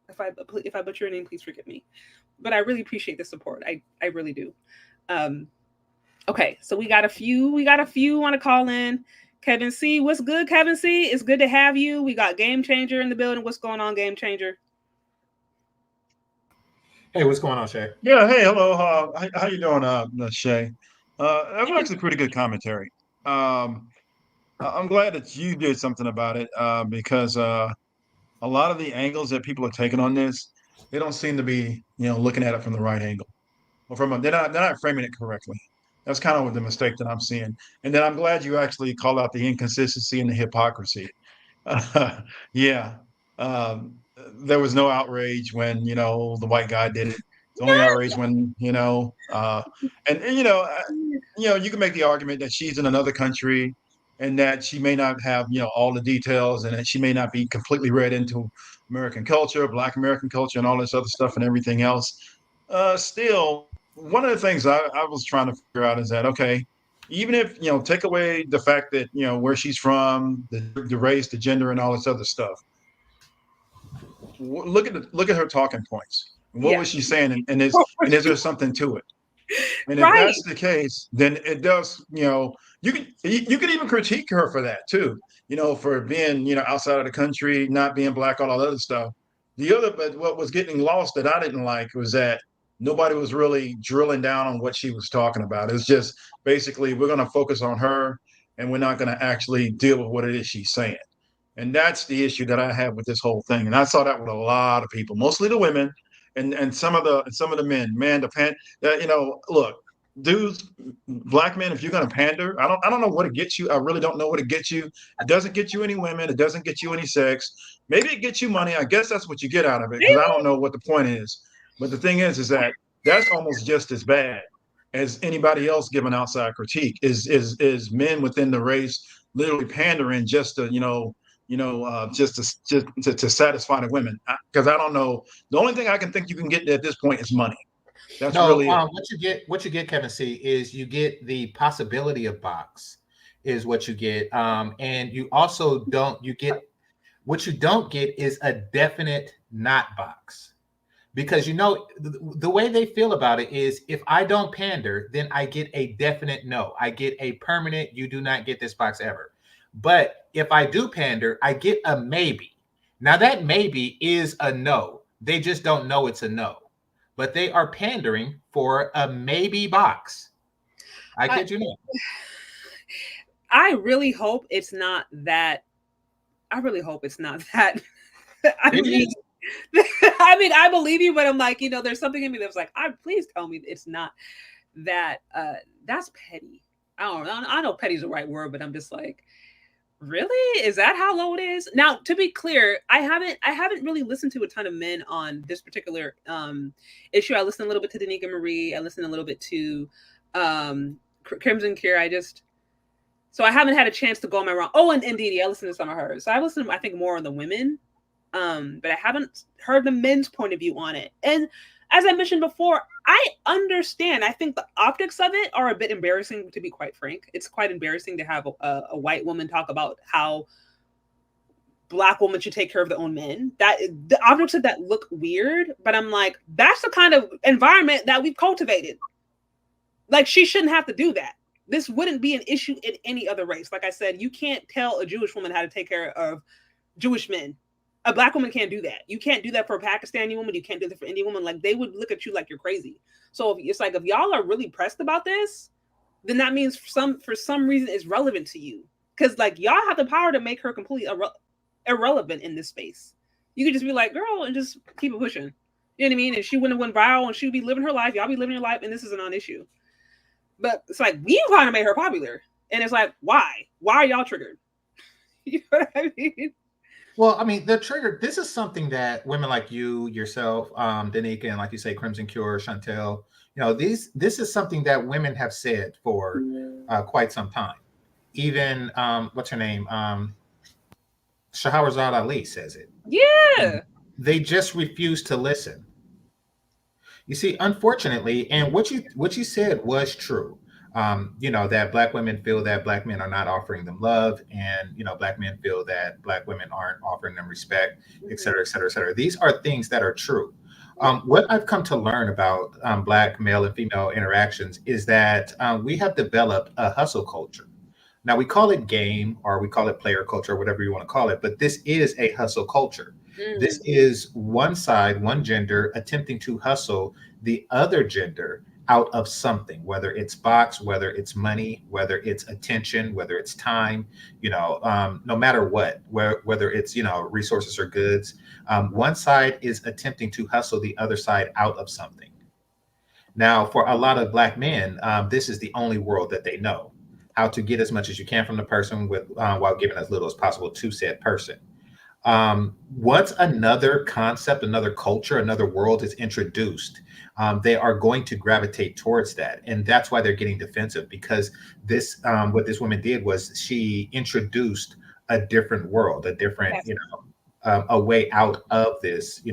If I butcher your name, please forgive me. But I really appreciate the support. I really do. Okay, so we got a few want to call in. Kevin C, what's good, Kevin C? It's good to have you. We got Game Changer in the building. What's going on, Game Changer? Hey, what's going on, Shay? Yeah, hey, hello. How you doing, Shay? That was actually pretty good commentary. I'm glad that you did something about it because a lot of the angles that people are taking on this, they don't seem to be, looking at it from the right angle, or they're not framing it correctly. That's kind of the mistake that I'm seeing. And then I'm glad you actually called out the inconsistency and the hypocrisy. Yeah. There was no outrage when, the white guy did it. It's only outrage when, you can make the argument that she's in another country and that she may not have, all the details, and that she may not be completely read into American culture, Black American culture, and all this other stuff and everything else. Still, one of the things I was trying to figure out is that, okay, even if, take away the fact that, where she's from, the race, the gender, and all this other stuff, look at her talking points. What was she saying? And is there something to it? And if that's the case, then it does, you can even critique her for that too, for being, outside of the country, not being Black, all that other stuff. But what was getting lost that I didn't like was that nobody was really drilling down on what she was talking about. It's just basically, we're going to focus on her and we're not going to actually deal with what it is she's saying. And that's the issue that I have with this whole thing. And I saw that with a lot of people, mostly the women and some of the men, look, dudes, Black men, if you're going to pander, I don't know what it gets you. I really don't know what it gets you. It doesn't get you any women. It doesn't get you any sex. Maybe it gets you money. I guess that's what you get out of it, because I don't know what the point is. But the thing is that that's almost just as bad as anybody else giving outside critique is men within the race literally pandering just to, just to satisfy the women. Because I don't know. The only thing I can think you can get at this point is money. That's really what you get, Kevin C, is you get the possibility of box is what you get. And you also what you don't get is a definite not box. because the way they feel about it is, if I don't pander, then I get a definite no. I get a permanent, you do not get this box ever. But if I do pander, I get a maybe. Now that maybe is a no. They just don't know it's a no. But they are pandering for a maybe box. I kid you not. I really hope it's not that. I really hope it's not that. I mean, I believe you, but I'm like, there's something in me that's like, please tell me it's not that. That's petty. I know petty is the right word, but I'm just like, really? Is that how low it is? Now, to be clear, I haven't really listened to a ton of men on this particular issue. I listened a little bit to Danica Marie. I listened a little bit to Crimson Cure. So I haven't had a chance to go on my wrong. Oh, and Dee, I listened to some of hers. So I listened, I think, more on the women. But I haven't heard the men's point of view on it. And as I mentioned before, I understand. I think the optics of it are a bit embarrassing, to be quite frank. It's quite embarrassing to have a white woman talk about how Black women should take care of their own men. That the optics of that look weird, but I'm like, that's the kind of environment that we've cultivated. Like, she shouldn't have to do that. This wouldn't be an issue in any other race. Like I said, you can't tell a Jewish woman how to take care of Jewish men. A Black woman can't do that. You can't do that for a Pakistani woman. You can't do that for Indian woman. Like, they would look at you like you're crazy. So it's like, if y'all are really pressed about this, then that means for some reason it's relevant to you. Because like, y'all have the power to make her completely irrelevant in this space. You could just be like, girl, and just keep it pushing. You know what I mean? And she wouldn't have went viral, and she would be living her life. Y'all be living your life, and this is a non-issue. But it's like, we kind of made her popular. And it's like, why? Why are y'all triggered? You know what I mean? Well, I mean, the trigger, this is something that women like you, yourself, Danica, and like you say, Crimson Cure, Chantel, this is something that women have said for quite some time. Even, what's her name? Shahrazad Ali says it. Yeah. They just refuse to listen. You see, unfortunately, and what you said was true. That Black women feel that Black men are not offering them love, and Black men feel that Black women aren't offering them respect, et cetera, et cetera, et cetera. These are things that are true. What I've come to learn about Black male and female interactions is that we have developed a hustle culture. Now, we call it game, or we call it player culture, whatever you want to call it, but this is a hustle culture. This is one side, one gender attempting to hustle the other gender out of something, whether it's box, whether it's money, whether it's attention, whether it's time, no matter what, whether it's, resources or goods. One side is attempting to hustle the other side out of something. Now, for a lot of Black men, this is the only world that they know, how to get as much as you can from the person while giving as little as possible to said person. Once another concept, another culture, another world is introduced, they are going to gravitate towards that. And that's why they're getting defensive, because this, what this woman did was she introduced a different world, a different, a way out of this,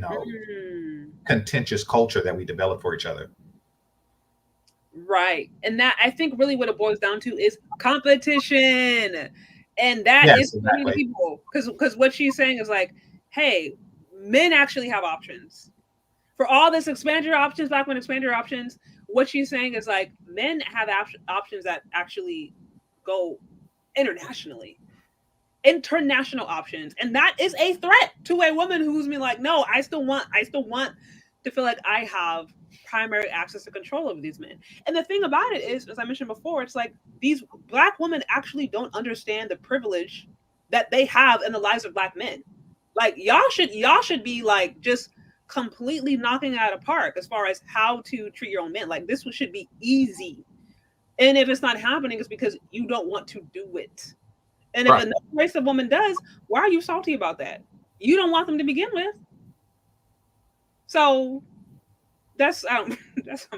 contentious culture that we develop for each other. Right. And that, I think, really what it boils down to is competition. And that is funny to people, because what she's saying is like, hey, men actually have options. For all this expand your options, Black women expand your options. What she's saying is like, men have options that actually go international options, and that is a threat to a woman who's been like, no, I still want to feel like I have primary access to control over these men. And the thing about it is, as I mentioned before, it's like these Black women actually don't understand the privilege that they have in the lives of Black men. Like, y'all should be like just completely knocking it out of the park as far as how to treat your own men. Like, this should be easy. And if it's not happening, it's because you don't want to do it. And if another race of woman does, why are you salty about that? You don't want them to begin with. So that's I'm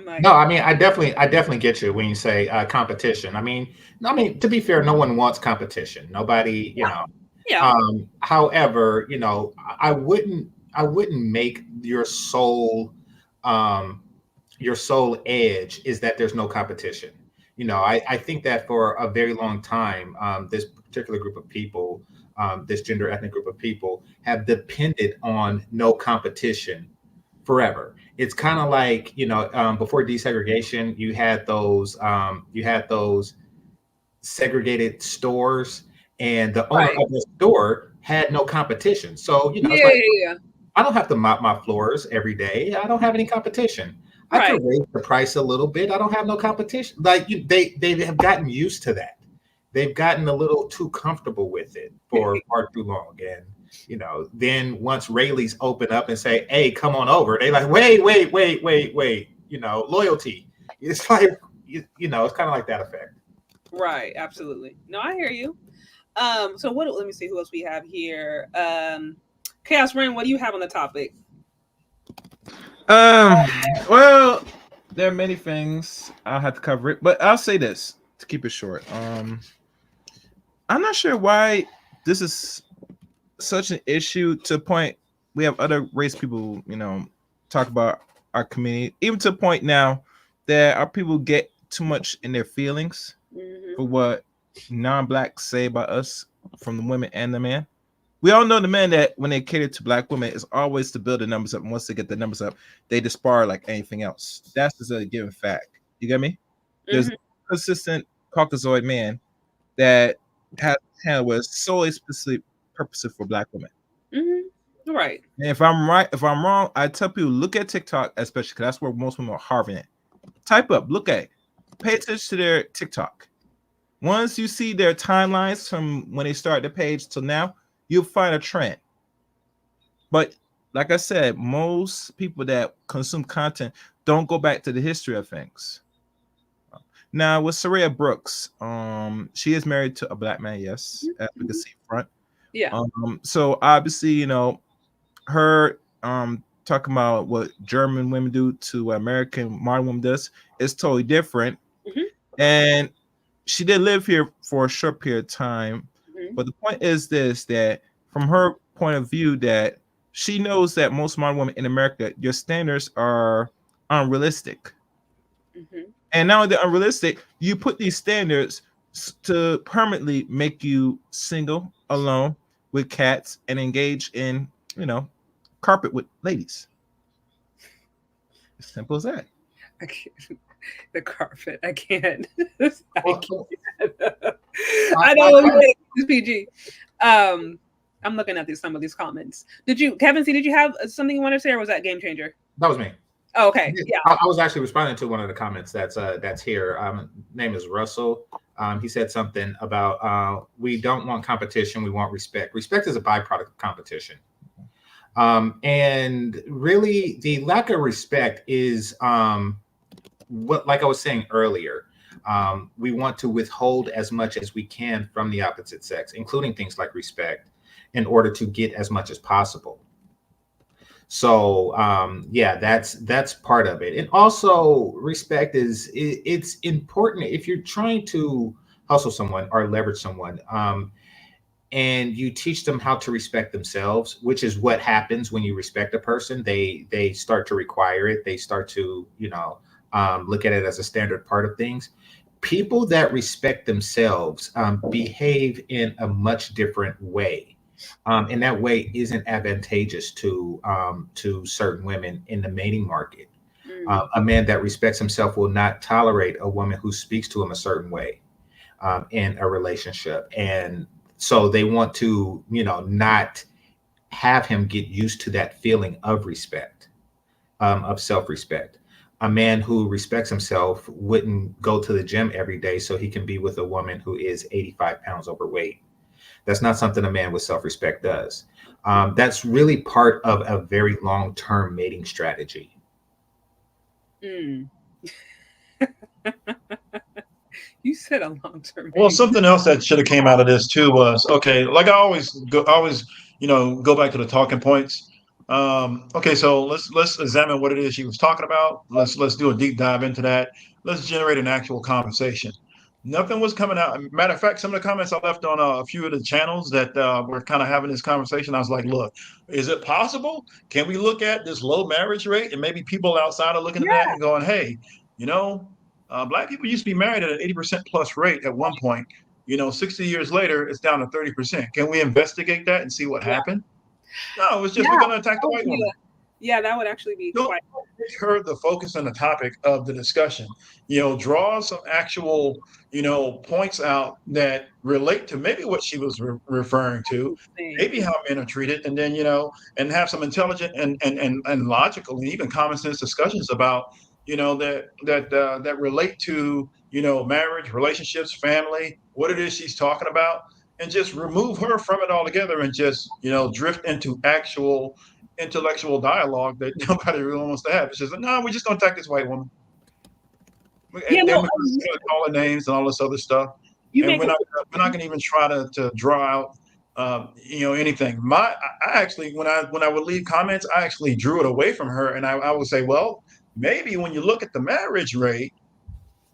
like, no, I mean, I definitely get you when you say competition. I mean, to be fair, no one wants competition. Nobody, Yeah. However, I wouldn't make your sole edge is that there's no competition. I think that for a very long time, this particular group of people, this gender ethnic group of people, have depended on no competition forever. It's kind of like, before desegregation, you had those segregated stores, and the owner of the store had no competition. So, it's like, I don't have to mop my floors every day. I don't have any competition. I can raise the price a little bit. I don't have no competition. Like they have gotten used to that. They've gotten a little too comfortable with it for far too long. And then once Rayleigh's open up and say, "Hey, come on over," they like, wait. Loyalty. It's like it's kind of like that effect. Right. Absolutely. No, I hear you. So let me see who else we have here. Chaos Ren, what do you have on the topic? Well, there are many things. I'll have to cover it, but I'll say this to keep it short. I'm not sure why this is such an issue to the point we have other race people, talk about our community, even to the point now that our people get too much in their feelings for what non-blacks say about us, from the women and the man. We all know the men that when they cater to black women is always to build the numbers up. And once they get the numbers up, they disbar like anything else. That's just a given fact. You get me? There's a consistent Caucasoid man that has handled with solely specific purposes for black women. Right. And if I'm wrong, I tell people look at TikTok, especially because that's where most women are harving it. Type up, look at it. Pay attention to their TikTok. Once you see their timelines from when they start the page till now, you'll find a trend. But like I said, most people that consume content don't go back to the history of things. Now with Soraya Brooks, she is married to a black man, yes, as we can see front. Yeah. So obviously, her talking about what German women do to American modern women does is totally different. And she did live here for a short period of time. But the point is this, that from her point of view, that she knows that most modern women in America, your standards are unrealistic. And now they're unrealistic, you put these standards to permanently make you single, alone, with cats, and engage in, carpet with ladies. As simple as that. I can't. The carpet. I can't. I know it's PG. I'm looking at some of these comments. Kevin C, did you have something you want to say, or was that Game Changer? That was me. Oh, okay. Yeah. I was actually responding to one of the comments that's here. Name is Russell. He said something about we don't want competition, we want respect. Respect is a byproduct of competition. And really the lack of respect is what, like I was saying earlier, we want to withhold as much as we can from the opposite sex, including things like respect, in order to get as much as possible. So yeah, that's part of it. And also respect it's important if you're trying to hustle someone or leverage someone, and you teach them how to respect themselves, which is what happens when you respect a person. They start to require it. They start to, look at it as a standard part of things. People that respect themselves behave in a much different way. And that way isn't advantageous to certain women in the mating market. A man that respects himself will not tolerate a woman who speaks to him a certain way in a relationship. And so they want to, not have him get used to that feeling of respect, of self-respect. A man who respects himself wouldn't go to the gym every day so he can be with a woman who is 85 pounds overweight. That's not something a man with self-respect does. That's really part of a very long-term mating strategy. You said a long-term. Well, something else that should have came out of this too was, okay, like I always go back to the talking points. Okay, so let's examine what it is she was talking about. Let's do a deep dive into that. Let's generate an actual conversation. Nothing was coming out. Matter of fact, some of the comments I left on a few of the channels that were kind of having this conversation, I was like, look, is it possible? Can we look at this low marriage rate? And maybe people outside are looking at that and going, hey, Black people used to be married at an 80% plus rate at one point. 60 years later, it's down to 30%. Can we investigate that and see what happened? No, it was just we're going to attack the white woman. Yeah, that would actually be Don't quite. make her the focus and the topic of the discussion. Draw some actual, points out that relate to maybe what she was referring to, maybe how men are treated, and then and have some intelligent and logical and even common sense discussions about that relate to marriage, relationships, family, what it is she's talking about, and just remove her from it altogether and just drift into actual intellectual dialogue that nobody really wants to have. It's just no, we're just gonna attack this white woman. And then we're gonna call her names and all this other stuff. And we're not gonna even try to draw out anything. I actually when I would leave comments, I actually drew it away from her, and I would say, well, maybe when you look at the marriage rate,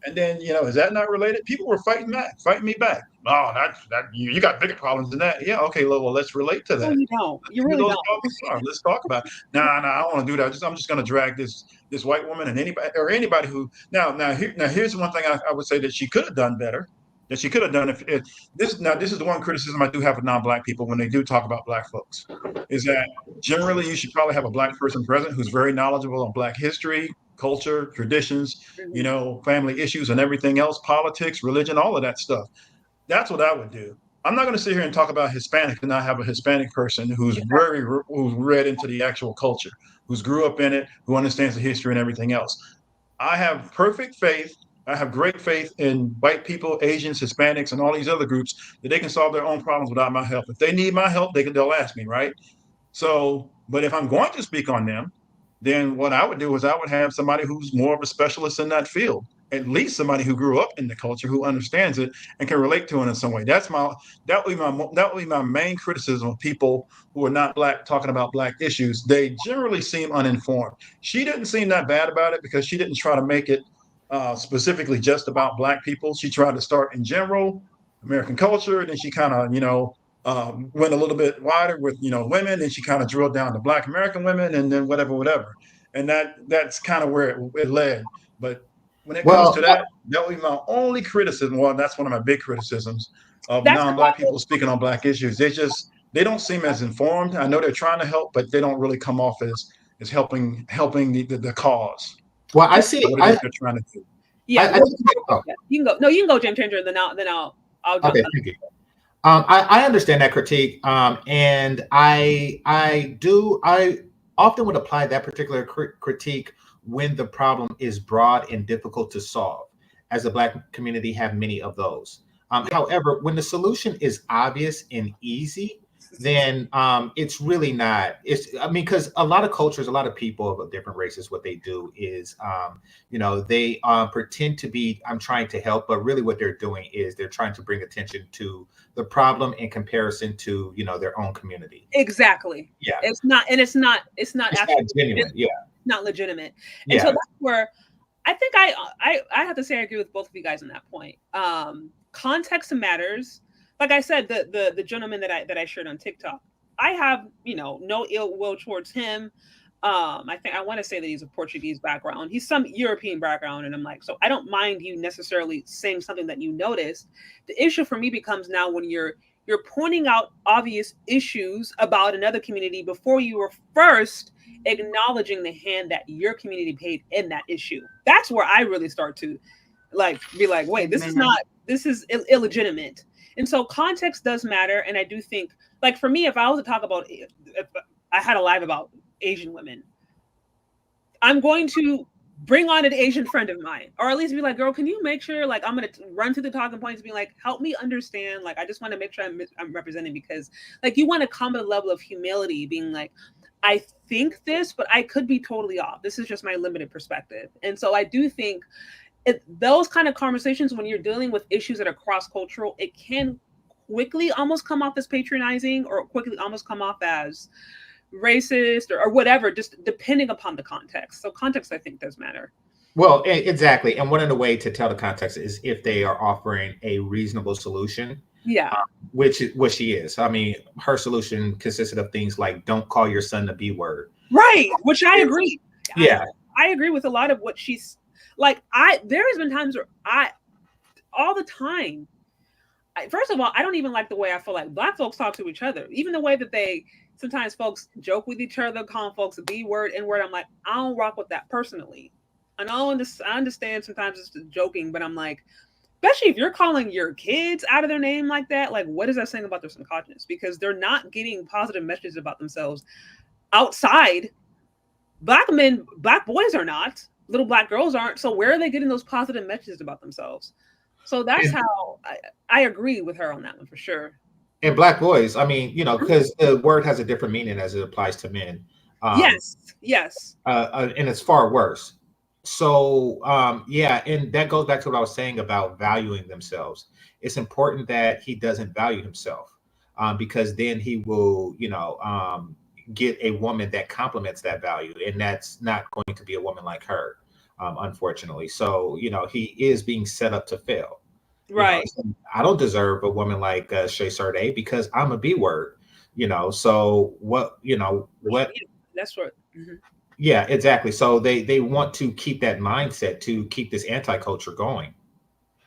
and then is that not related? People were fighting me back. Oh, that you got bigger problems than that. Yeah, okay, well, let's relate to that. No, you don't. You really those don't. problems are. Let's talk about it. Nah, I don't want to do that. I'm just going to drag this white woman and anybody who now here's one thing I would say that she could have done better. That she could have done if this is the one criticism I do have of non-black people when they do talk about black folks, is that generally you should probably have a black person present who's very knowledgeable on black history, culture, traditions, family issues and everything else, politics, religion, all of that stuff. That's what I would do. I'm not going to sit here and talk about Hispanic and not have a Hispanic person who's who's read into the actual culture, who's grew up in it, who understands the history and everything else. I have perfect faith. I have great faith in white people, Asians, Hispanics, and all these other groups that they can solve their own problems without my help. If they need my help, they'll ask me, right? So, but if I'm going to speak on them, then what I would do is I would have somebody who's more of a specialist in that field, at least somebody who grew up in the culture, who understands it and can relate to it in some way. That would be my main criticism of people who are not black talking about black issues. They generally seem uninformed. She didn't seem that bad about it because she didn't try to make it specifically just about black people. She tried to start in general American culture, and then she kind of went a little bit wider with women, and she kind of drilled down to black American women, and then whatever, and that's kind of where it led. But when it comes to that would be my only criticism. Well, that's one of my big criticisms of non-black people speaking on black issues. They don't seem as informed. I know they're trying to help, but they don't really come off as helping the cause. Well, I see what they're trying to do. Yeah, you can go. No, you can go, James Changer. Then I'll jump okay, thank you. I understand that critique, and I often would apply that particular critique when the problem is broad and difficult to solve. As the Black community have many of those. However, when the solution is obvious and easy, then it's really not. Because a lot of cultures, a lot of people of different races, what they do is, they pretend to be, I'm trying to help, but really what they're doing is they're trying to bring attention to the problem in comparison to, their own community. Exactly. Yeah. It's not actually not genuine. Yeah. Not legitimate. And so that's where I think I have to say I agree with both of you guys on that point. Context matters. Like I said, the gentleman that I shared on TikTok, I have no ill will towards him. I want to say that he's a Portuguese background. He's some European background, and I'm like, so I don't mind you necessarily saying something that you noticed. The issue for me becomes now when you're pointing out obvious issues about another community before you were first acknowledging the hand that your community played in that issue. That's where I really start to be like, wait, this is illegitimate. And so context does matter. And I do think, like, for me, if I was to talk about, if I had a live about Asian women, I'm going to bring on an Asian friend of mine, or at least be like, girl, can you make sure, like, I'm going to run through the talking points, being like, help me understand. Like, I just want to make sure I'm representing, because like, you want to come to the level of humility, being like, I think this, but I could be totally off. This is just my limited perspective. And so I do think those kind of conversations, when you're dealing with issues that are cross-cultural, it can quickly almost come off as patronizing, or quickly almost come off as racist or whatever, just depending upon the context. So context, I think, does matter. Well, exactly. And one of the ways to tell the context is if they are offering a reasonable solution. Yeah. Which what she is. I mean, her solution consisted of things like, don't call your son the B word. Right. Which I agree. Yeah. I agree with a lot of what she's like. There has been times where all the time, first of all, I don't even like the way I feel like Black folks talk to each other. Even the way that they sometimes folks joke with each other, calling folks a B word, N word. I'm like, I don't rock with that personally. And I understand sometimes it's joking, but I'm like, especially if you're calling your kids out of their name like that, like what is that saying about their subconscious? Because they're not getting positive messages about themselves outside. Black men, black boys are not, little black girls aren't. So where are they getting those positive messages about themselves? So that's how I agree with her on that one for sure. And black boys, I mean, you know, because the word has a different meaning as it applies to men. Yes. And it's far worse. So, yeah, and that goes back to what I was saying about valuing themselves. It's important that he doesn't value himself, because then he will, you know, get a woman that complements that value, and that's not going to be a woman like her, unfortunately. So, you know, he is being set up to fail. Right. You know, I don't deserve a woman like Shay Sade because I'm a B word, you know. So what, you know, what? That's what. Yeah, exactly. So they want to keep that mindset to keep this anti-culture going.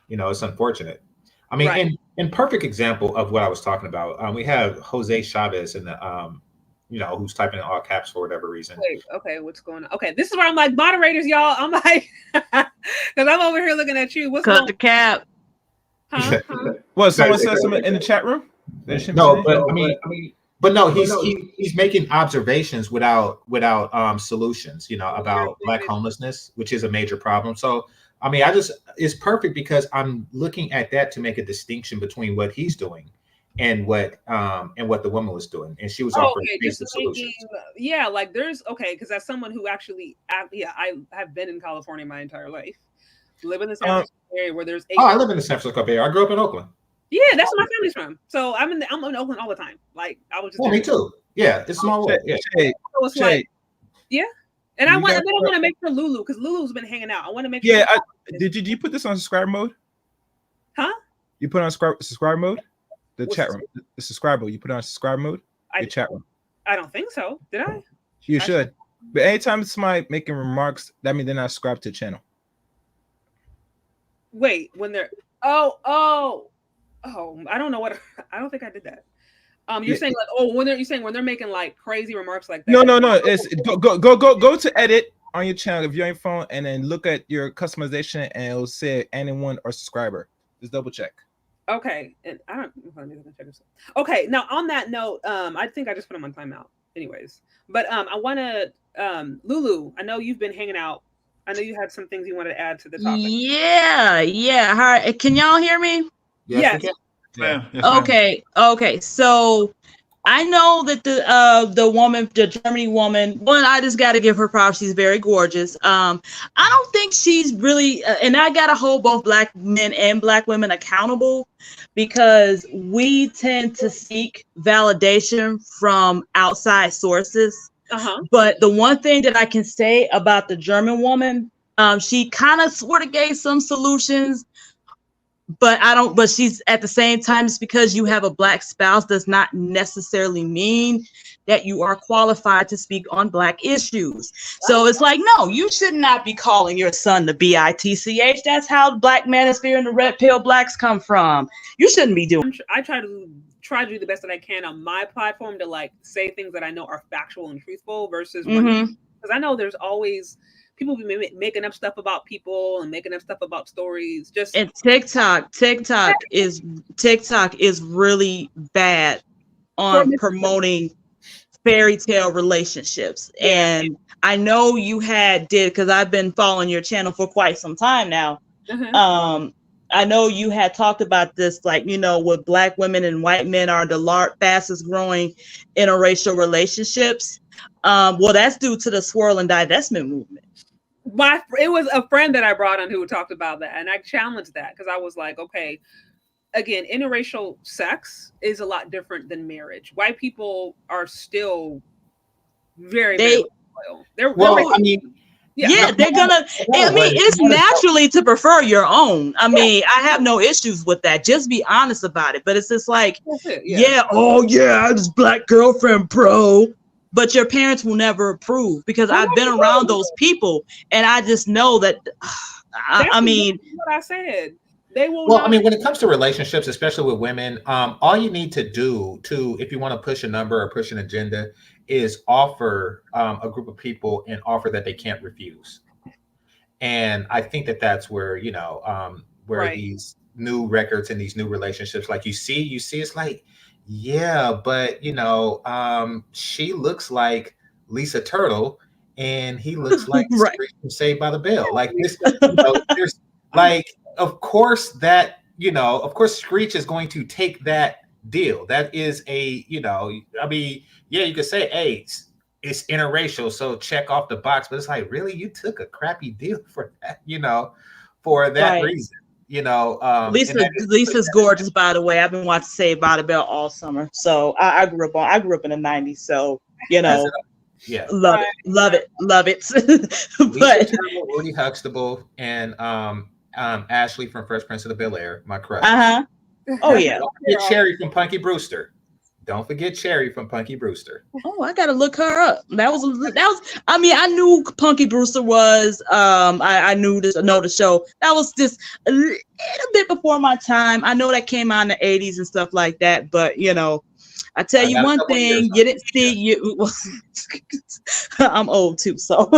You know, it's unfortunate. I mean, Right. and perfect example of what I was talking about. We have Jose Chavez in the you know, who's typing in all caps for whatever reason. Wait, okay, what's going on? Okay, this is where I'm like, moderators, y'all. I'm like, because I'm over here looking at you. What's Cut going the cap. Huh? What, someone said something in the chat room? No, but I mean, but no, he's making observations without solutions, you know, about black homelessness, which is a major problem. So I mean, it's perfect because I'm looking at that to make a distinction between what he's doing and what the woman was doing, and she was offering basic solutions. Yeah, like there's because as someone who actually, I have been in California my entire life, live in the San Francisco area where there's I live in the San Francisco Bay Area. I grew up in Oakland. Yeah, that's where my family's from. So I'm in Oakland all the time. Like I was just. Well, me too. Yeah, it's small world. Yeah. So it's like, yeah. And I want to make sure Lulu, because Lulu's been hanging out. I want to make sure. Yeah, did you put this on subscribe mode? Huh? You put on subscribe mode? The chat room. The subscribe mode. You put on subscribe mode? The chat room. I don't think so. Did I? You should. But anytime somebody making remarks, that means they're not subscribed to the channel. Wait, when they're I don't know what I don't think I did that. You're saying like when they're making like crazy remarks like that. No. It's go to edit on your channel if you're on your phone, and then look at your customization, and it'll say anyone or subscriber. Just double check. Okay, and I don't. Okay, now on that note, I think I just put them on timeout. Anyways, but I want to Lulu. I know you've been hanging out. I know you had some things you wanted to add to the topic. Yeah. Hi, can y'all hear me? Yes. Yeah. Okay. So I know that the woman, the Germany woman, one, I just got to give her props. She's very gorgeous. I don't think she's really, and I got to hold both black men and black women accountable, because we tend to seek validation from outside sources. But the one thing that I can say about the German woman, she kind of sort of gave some solutions, but she's at the same time, it's because you have a black spouse does not necessarily mean that you are qualified to speak on black issues. So it's like, no, you should not be calling your son the BITCH. That's how black manosphere and the red pill blacks come from. You shouldn't be doing. I try to do the best that I can on my platform to like say things that I know are factual and truthful versus because I know there's always people be making up stuff about people and making up stuff about stories. And TikTok is really bad on promoting fairy tale relationships. And I know you did because I've been following your channel for quite some time now. I know you had talked about this, like, you know, with black women and white men are the fastest growing interracial relationships. Well, that's due to the swirl and divestment movement. It was a friend that I brought on who talked about that, and I challenged that because I was like, okay, again, interracial sex is a lot different than marriage. White people are still very loyal. They're gonna. I mean, it's naturally to prefer your own. I mean, I have no issues with that. Just be honest about it. But it's just like, I just black girlfriend, bro. But your parents will never approve, because I've been around those people, and I just know that. I mean, what I said. They will Well, not. I mean, when it comes to relationships, especially with women, all you need to do if you want to push a number or push an agenda, is offer a group of people an offer that they can't refuse. And I think that that's where, where Right. these new records and these new relationships, like you see, it's like, yeah, but she looks like Lisa Turtle and he looks like Right. Screech from Saved by the Bell. Like this, there's like, of course Screech is going to take that deal. That is I mean, yeah, you could say, hey, it's interracial, so check off the box. But it's like, really, you took a crappy deal for that, for that Right. reason, and that is, Lisa's gorgeous, by the way. I've been watching Saved by the Bell all summer. So I grew up in the 90s. So, yeah, love it. Lisa Turtle, Rudy Huxtable, and Ashley from Fresh Prince of the Bel-Air, my crush. Oh yeah. Don't forget Cherry from Punky Brewster. Don't forget Cherry from Punky Brewster. Oh, I gotta look her up. That was. I mean, I knew Punky Brewster was. I know the show. That was just a little bit before my time. I know that came out in the 80s and stuff like that. But I tell you one thing, you didn't see you. I'm old too, so.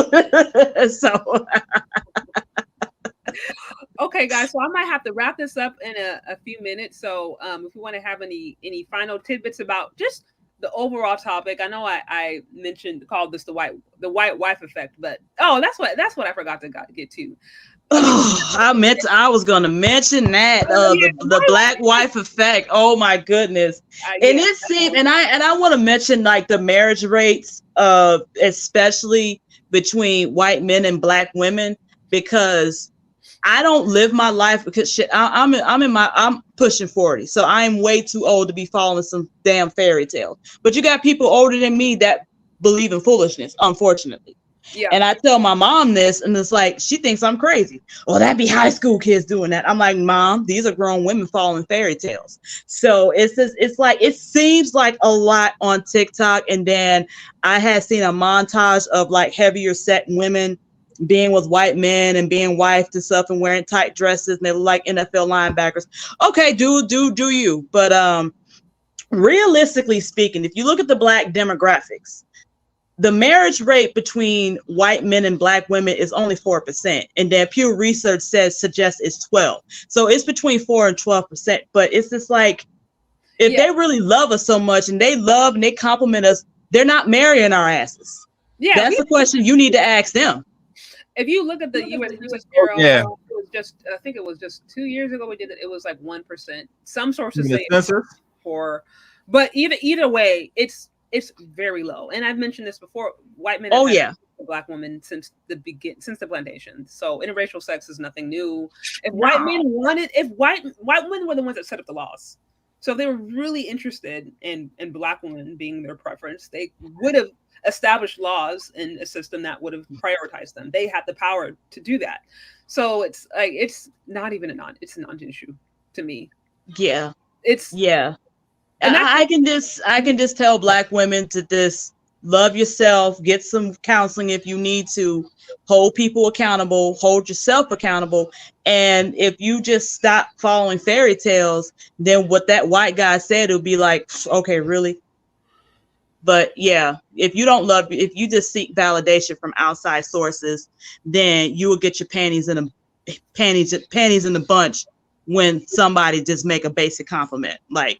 Okay, guys, so I might have to wrap this up in a few minutes. So if you want to have any final tidbits about just the overall topic, I know I called this the white wife effect, but that's what I forgot to get to. I was gonna mention that the black wife effect. Oh my goodness. And it seemed, and I want to mention like the marriage rates especially between white men and black women, because I don't live my life because I'm pushing 40, so I'm way too old to be following some damn fairy tale. But you got people older than me that believe in foolishness, unfortunately. Yeah. And I tell my mom this, and it's like she thinks I'm crazy. Well, that'd be high school kids doing that. I'm like, Mom, these are grown women following fairy tales. So it's like it seems like a lot on TikTok, and then I had seen a montage of like heavier set women being with white men and being wifed and stuff and wearing tight dresses, and they look like NFL linebackers. Okay, do you? But realistically speaking, if you look at the black demographics, the marriage rate between white men and black women is only 4%, and then Pew Research suggests it's 12%. So it's between 4 and 12%. But it's just like, if they really love us so much and they love and they compliment us, they're not marrying our asses. Yeah, that's the question you need to ask them. If you look at the U.S. Bureau, it was I think it was just 2 years ago we did it. It was like 1%. Some sources say but either way, it's very low. And I've mentioned this before. White men have black women since the plantation. So interracial sex is nothing new. If white women were the ones that set up the laws. So if they were really interested in black women being their preference, they would have established laws in a system that would have prioritized them. They had the power to do that. So it's like it's not even it's a non-issue to me. Yeah. And I can just tell black women to just love yourself, get some counseling if you need to, hold people accountable, hold yourself accountable. And if you just stop following fairy tales, then what that white guy said, it'll be like, okay, really? But yeah, if you just seek validation from outside sources, then you will get your panties in a bunch when somebody just make a basic compliment. Like,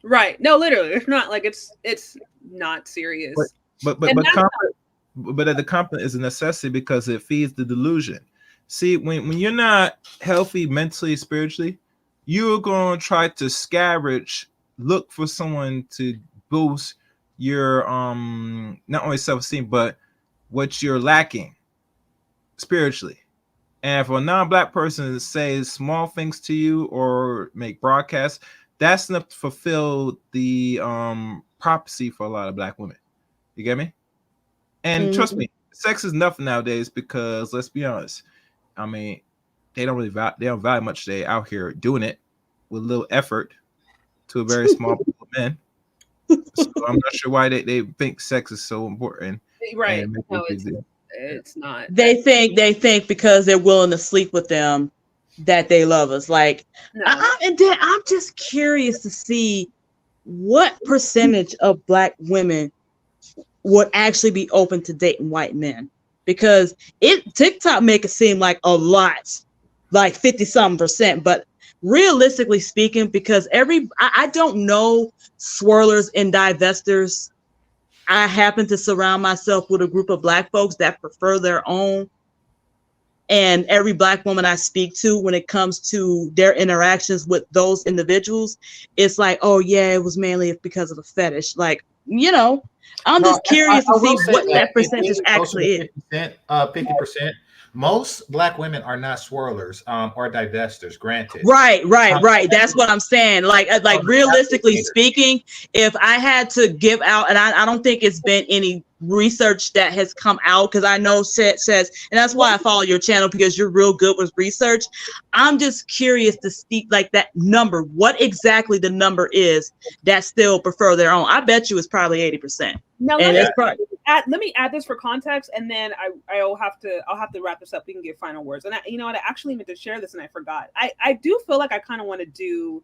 right. No, literally, it's not like it's not serious. But the compliment is a necessity because it feeds the delusion. See, when you're not healthy mentally, spiritually, you're going to try to look for someone to boost your not only self-esteem but what you're lacking spiritually. And for a non-black person to say small things to you or make broadcasts, that's enough to fulfill the prophecy for a lot of black women. You get me? And trust me, sex is nothing nowadays because let's be honest. I mean, they don't value much. They out here doing it with little effort to a very small group of men. So I'm not sure why they think sex is so important. Right. No, it's not. They think because they're willing to sleep with them that they love us. Like, No. and then I'm just curious to see what percentage of Black women would actually be open to dating white men, because TikTok make it seem like a lot, like 50-something%, but realistically speaking, because I don't know swirlers and divestors. I happen to surround myself with a group of Black folks that prefer their own. And every Black woman I speak to, when it comes to their interactions with those individuals, it's like, oh yeah, it was mainly because of the fetish. Like, you know, I'm just curious to see what that percentage actually is. 50%. Most Black women are not swirlers or divestors, granted. Right. That's what I'm saying. Like realistically speaking, if I had to give out, and I don't think it's been any research that has come out, because I know says, and that's why I follow your channel, because you're real good with research. I'm just curious to see like that number, what exactly the number is that still prefer their own. I bet you it's probably 80%. Now and let me add this for context, and then I'll have to wrap this up. We can get final words. And I actually meant to share this and I forgot. I do feel like I kind of want to do.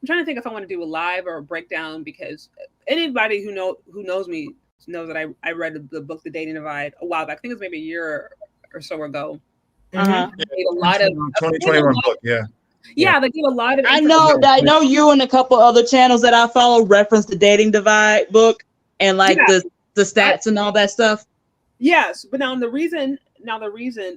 I'm trying to think if I want to do a live or a breakdown, because anybody who knows me knows that I read the book The Dating Divide a while back. I think it was maybe a year or so ago. A lot of 2021 book, yeah. Yeah, they give a lot of. I know you and a couple other channels that I follow reference the Dating Divide book and like the stats and all that stuff. Yes, but now the reason,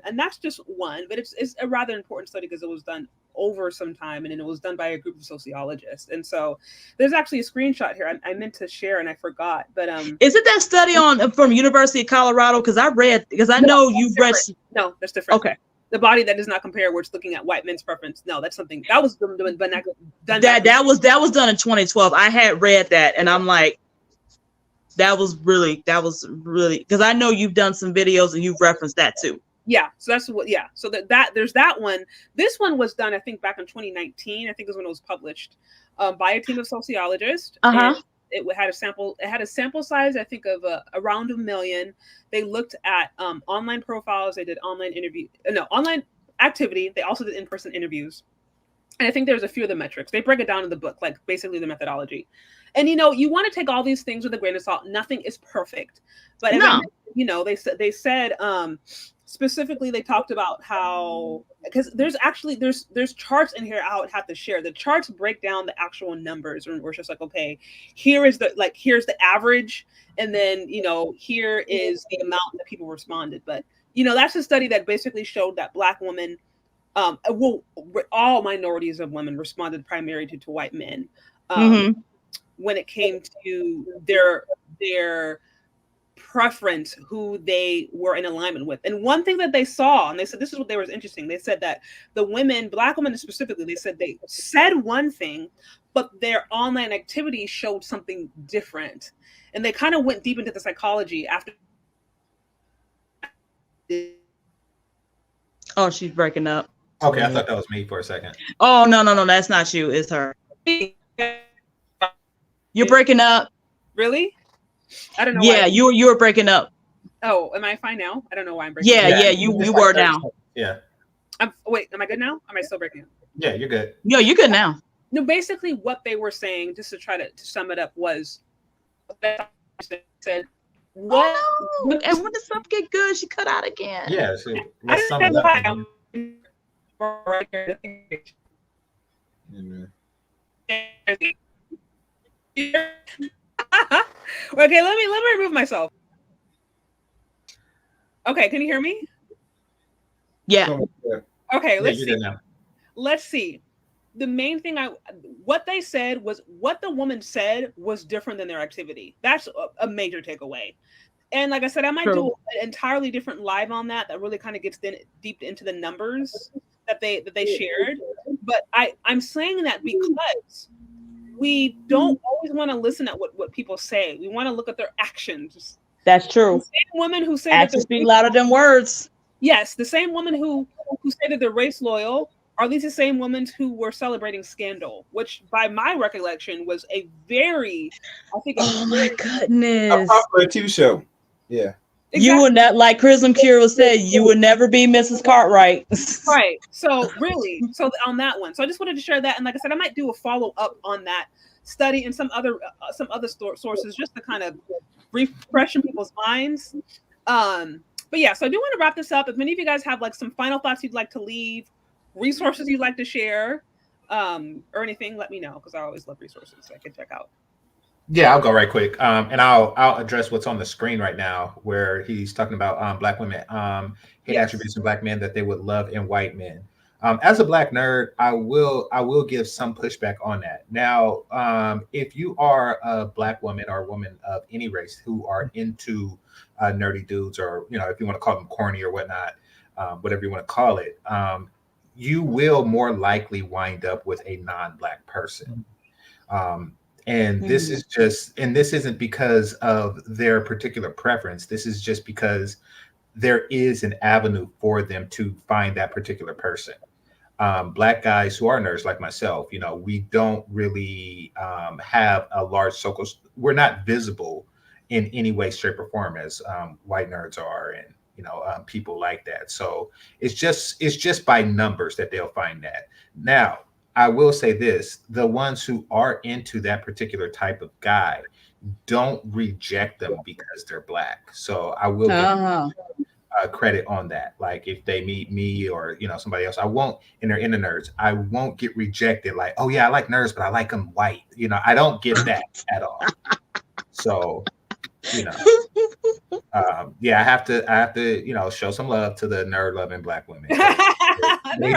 and that's just one, but it's a rather important study because it was done over some time, and then it was done by a group of sociologists. And so there's actually a screenshot here I meant to share and I forgot. But is it that study from University of Colorado? Because I know you've read. No, that's different. Okay. The body that does not compare, where it's looking at white men's preference. No, that's something that was done. That was done in 2012. I had read that, and I'm like, that was really because I know you've done some videos and you've referenced that too. Yeah, so that's what. Yeah, so that there's that one. This one was done, I think, back in 2019. I think is when it was published by a team of sociologists. It had a sample. It had a sample size, I think, of around 1 million. They looked at online profiles. They did online activity. They also did in-person interviews. And I think there's a few of the metrics. They break it down in the book, like basically the methodology. And you want to take all these things with a grain of salt. Nothing is perfect, but they said specifically, they talked about how, because there's charts in here I would have to share. The charts break down the actual numbers, and we're just like, okay, here's the average, and then here is the amount that people responded. But that's a study that basically showed that Black women, all minorities of women responded primarily to white men when it came to their preference, who they were in alignment with. And one thing that they saw, and they said this is what was interesting, they said that the women, Black women specifically, they said one thing, but their online activity showed something different. And they kind of went deep into the psychology after. Oh, she's breaking up. Okay, I thought that was me for a second. Oh, no, that's not you. It's her. You're breaking up. Really? I don't know. Yeah, you were breaking up. Oh, am I fine now? I don't know why I'm breaking up. Yeah, you were now. Yeah. Wait, am I good now? Am I still breaking up? Yeah, you're good. No, you're good now. No, basically what they were saying, just to try to sum it up, was said, what? Oh, no. And when the stuff get good, she cut out again. Yeah, so let's sum it up. Okay, let me remove myself. Okay, can you hear me? Yeah. Okay, let's see. The main thing what they said was, what the woman said was different than their activity. That's a major takeaway. And like I said, I might do an entirely different live on that really kind of gets deep into the numbers that they shared. But I'm saying that because we don't always want to listen at what people say. We want to look at their actions. That's true. The same women who say actions speak louder than words. Yes, the same women who say that they're race loyal are these the same women who were celebrating Scandal, which by my recollection was a very, my goodness, a popular TV show. Yeah. You would not, like Chrism Cure said, you would never be Mrs. Cartwright. Right. So really, so on that one. So I just wanted to share that, and like I said, I might do a follow up on that study and some other sources just to kind of refresh in people's minds. But yeah, so I do want to wrap this up. If many of you guys have like some final thoughts you'd like to leave, resources you'd like to share, or anything, let me know, because I always love resources I can check out. Yeah, I'll go right quick. And I'll address what's on the screen right now, where he's talking about black women, hate attributes in black men that they would love in white men. As a black nerd, I will give some pushback on that. Now, if you are a black woman or a woman of any race who are into nerdy dudes, or if you want to call them corny or whatnot, whatever you want to call it, you will more likely wind up with a non-black person. And this is just, and this isn't because of their particular preference. This is just because there is an avenue for them to find that particular person. Black guys who are nerds like myself, we don't really have a large circle. We're not visible in any way, shape, or form as white nerds are, and people like that. So it's just by numbers that they'll find that. Now, I will say this: the ones who are into that particular type of guy, don't reject them because they're black. So I will give credit on that. Like if they meet me or somebody else, I won't, and they're into nerds, I won't get rejected. Like, oh yeah, I like nerds, but I like them white. I don't get that at all. So yeah, I have to show some love to the nerd loving black women. They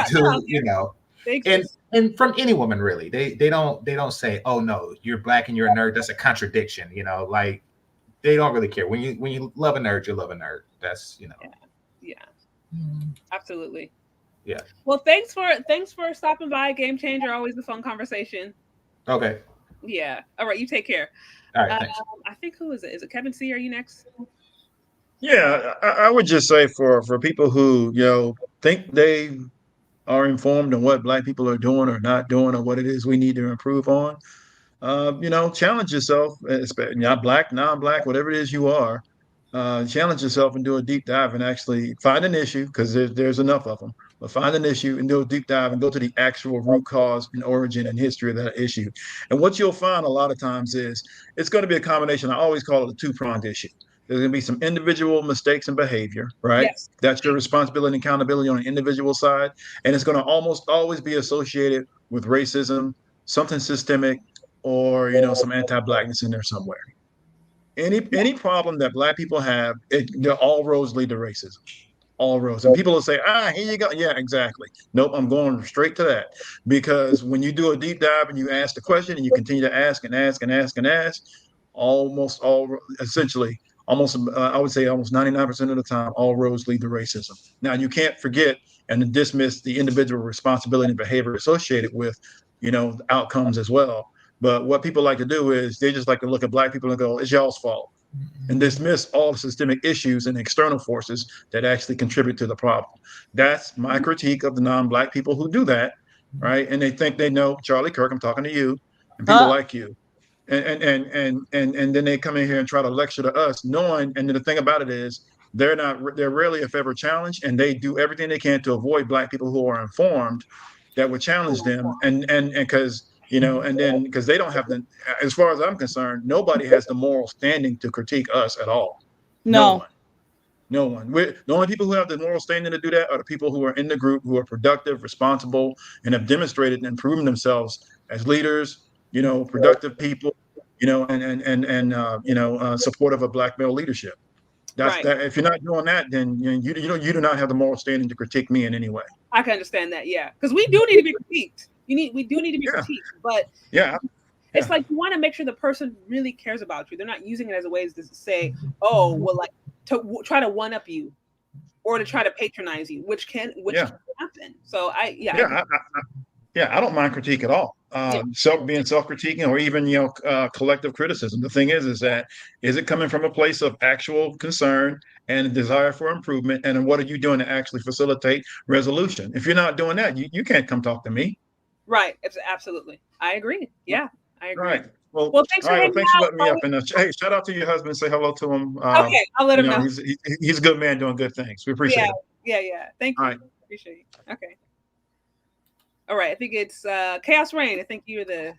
do, and from any woman really, they don't say, oh no, you're black and you're a nerd, that's a contradiction. Like they don't really care. When you love a nerd, you love a nerd. That's yeah. Absolutely. Yeah. Well, thanks for stopping by, Game Changer. Always a fun conversation. Okay. Yeah. All right. You take care. All right. Thanks. I think, who is it? Is it Kevin C? Are you next? Yeah, I would just say for people who think they are informed on what black people are doing or not doing, or what it is we need to improve on, challenge yourself, not black, non-black, whatever it is you are. Challenge yourself and do a deep dive and actually find an issue, because there's enough of them. But find an issue and do a deep dive and go to the actual root cause and origin and history of that issue. And what you'll find a lot of times is it's going to be a combination. I always call it a two-pronged issue. There's going to be some individual mistakes and behavior, right? Yes. That's your responsibility and accountability on an individual side. And it's going to almost always be associated with racism, something systemic, or, some anti-blackness in there somewhere. Any problem that black people have, all roads lead to racism. All roads. And people will say, here you go. Yeah, exactly. Nope, I'm going straight to that. Because when you do a deep dive and you ask the question and you continue to ask and ask and ask and ask, I would say almost 99% of the time, all roads lead to racism. Now, you can't forget and dismiss the individual responsibility and behavior associated with, outcomes as well. But what people like to do is they just like to look at black people and go, it's y'all's fault, and dismiss all the systemic issues and external forces that actually contribute to the problem. That's my critique of the non-black people who do that, right? And they think they know. Charlie Kirk, I'm talking to you, and people like you. And then they come in here and try to lecture to us, knowing, and the thing about it is they're rarely, if ever, challenged, and they do everything they can to avoid black people who are informed that would challenge them, and because because they don't have as far as I'm concerned, nobody has the moral standing to critique us at all. No one. The only people who have the moral standing to do that are the people who are in the group, who are productive, responsible, and have demonstrated and proven themselves as leaders, productive people, and supportive of black male leadership. That's right. That. If you're not doing that, then you do not have the moral standing to critique me in any way. I can understand that, yeah, because we do need to be critiqued. We do need to be critiqued, but it's like you want to make sure the person really cares about you. They're not using it as a way to say, oh, well, like to try to one up you or to try to patronize you, which can happen. So I don't mind critique at all. Being self-critiquing, or even collective criticism. The thing is that is it coming from a place of actual concern and a desire for improvement, and then what are you doing to actually facilitate resolution? If you're not doing that, you can't come talk to me. Right. Absolutely. I agree. Yeah, I agree. Right. Well, thanks all for right. Well, hanging thanks for out. letting me up. And hey, shout out to your husband. Say hello to him. Okay, I'll let him know. He's a good man doing good things. We appreciate him. Yeah. Thank you. All right. Appreciate it. Okay. All right. I think it's Chaos Rain. I think you're the.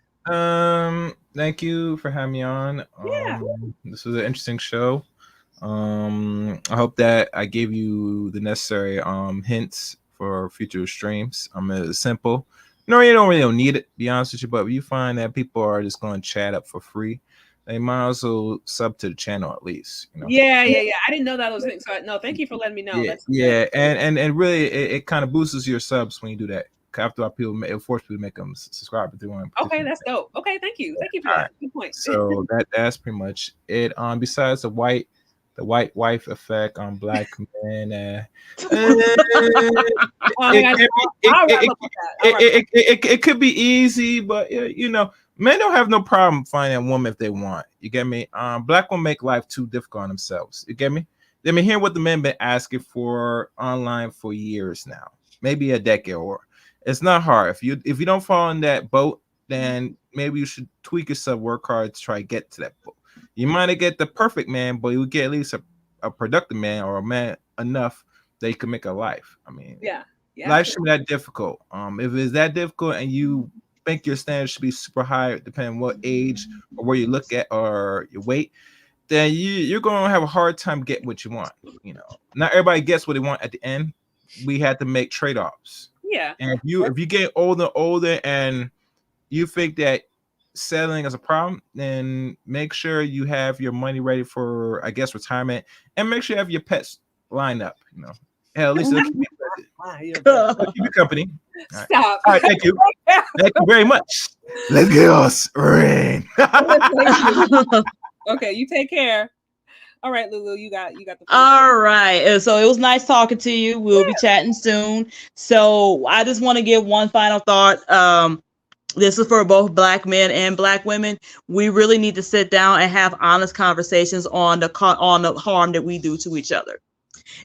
Thank you for having me on. This was an interesting show. I hope that I gave you the necessary hints for future streams. It's simple. No, you don't really need it, to be honest with you, but if you find that people are just going to chat up for free, they might also sub to the channel at least. Yeah. I didn't know that was things. So no, thank you for letting me know. Yeah, and really, it kind of boosts your subs when you do that. After all, it forces people to make them subscribe if they want. Okay, that's dope. Okay, thank you for that. Right. Good point. So that's pretty much it. Besides the white wife effect on black men, it could be easy, but men don't have no problem finding a woman if they want. You get me? Black women make life too difficult on themselves. You get me? I mean, hear what the men been asking for online for years now, maybe a decade or. It's not hard. If you don't fall in that boat, then maybe you should tweak yourself, work hard to try to get to that boat. You might not get the perfect man, but you get at least a productive man or a man enough that you can make a life. I mean, life shouldn't be that difficult. If it's that difficult and you think your standards should be super high, depending on what age or where you look at or your weight, then you're going to have a hard time getting what you want. Not everybody gets what they want at the end. We had to make trade-offs. Yeah. And if you get older and you think that settling is a problem, then make sure you have your money ready for, I guess, retirement, and make sure you have your pets lined up. Hell, at least they'll keep you company. All right. Stop. All right, thank you. Thank you very much. Let's get us rain. Okay, you take care. All right, Lulu, you got the. All right. So it was nice talking to you. We'll be chatting soon. So I just want to give one final thought. This is for both black men and black women. We really need to sit down and have honest conversations on the harm that we do to each other.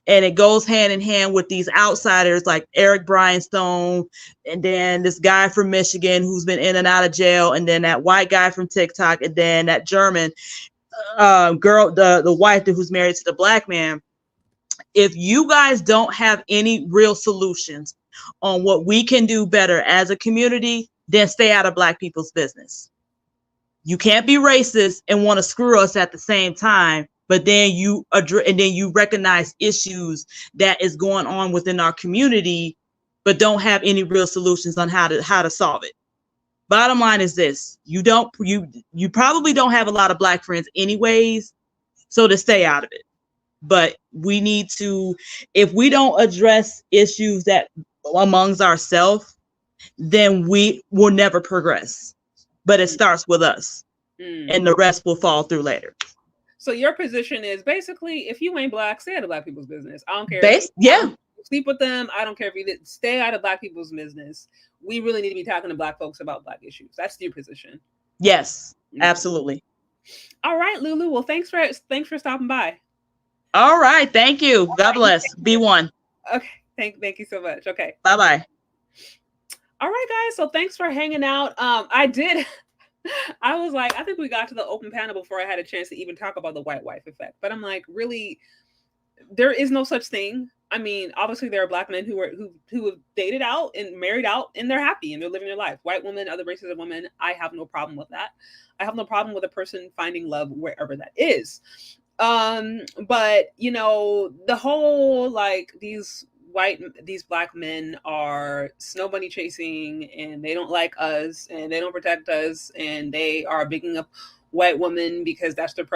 And it goes hand in hand with these outsiders like Eric Bryanstone, and then this guy from Michigan who's been in and out of jail, and then that white guy from TikTok, and then that German girl, the wife who's married to the black man. If you guys don't have any real solutions on what we can do better as a community, then stay out of black people's business. You can't be racist and want to screw us at the same time, but then you recognize issues that is going on within our community, but don't have any real solutions on how to solve it. Bottom line is this: you probably don't have a lot of black friends anyways, so to stay out of it. But we need to, if we don't address issues that amongst ourselves, then we will never progress. But it starts with us, and the rest will fall through later. So your position is basically, if you ain't black, stay out of black people's business. I don't care. Sleep with them. I don't care if you did. Stay out of black people's business. We really need to be talking to black folks about black issues. That's your position. Yes, absolutely. All right, Lulu. Well, thanks for stopping by. All right, thank you. God bless. Be one. Okay, thank you so much. Okay, bye bye. All right, guys. So thanks for hanging out. I was like, I think we got to the open panel before I had a chance to even talk about the white wife effect. But I'm like, really, there is no such thing. I mean, obviously there are black men who have dated out and married out and they're happy and they're living their life. White women, other races of women, I have no problem with that. I have no problem with a person finding love wherever that is. But the whole like these black men are snow bunny chasing and they don't like us and they don't protect us and they are bigging up white women because that's their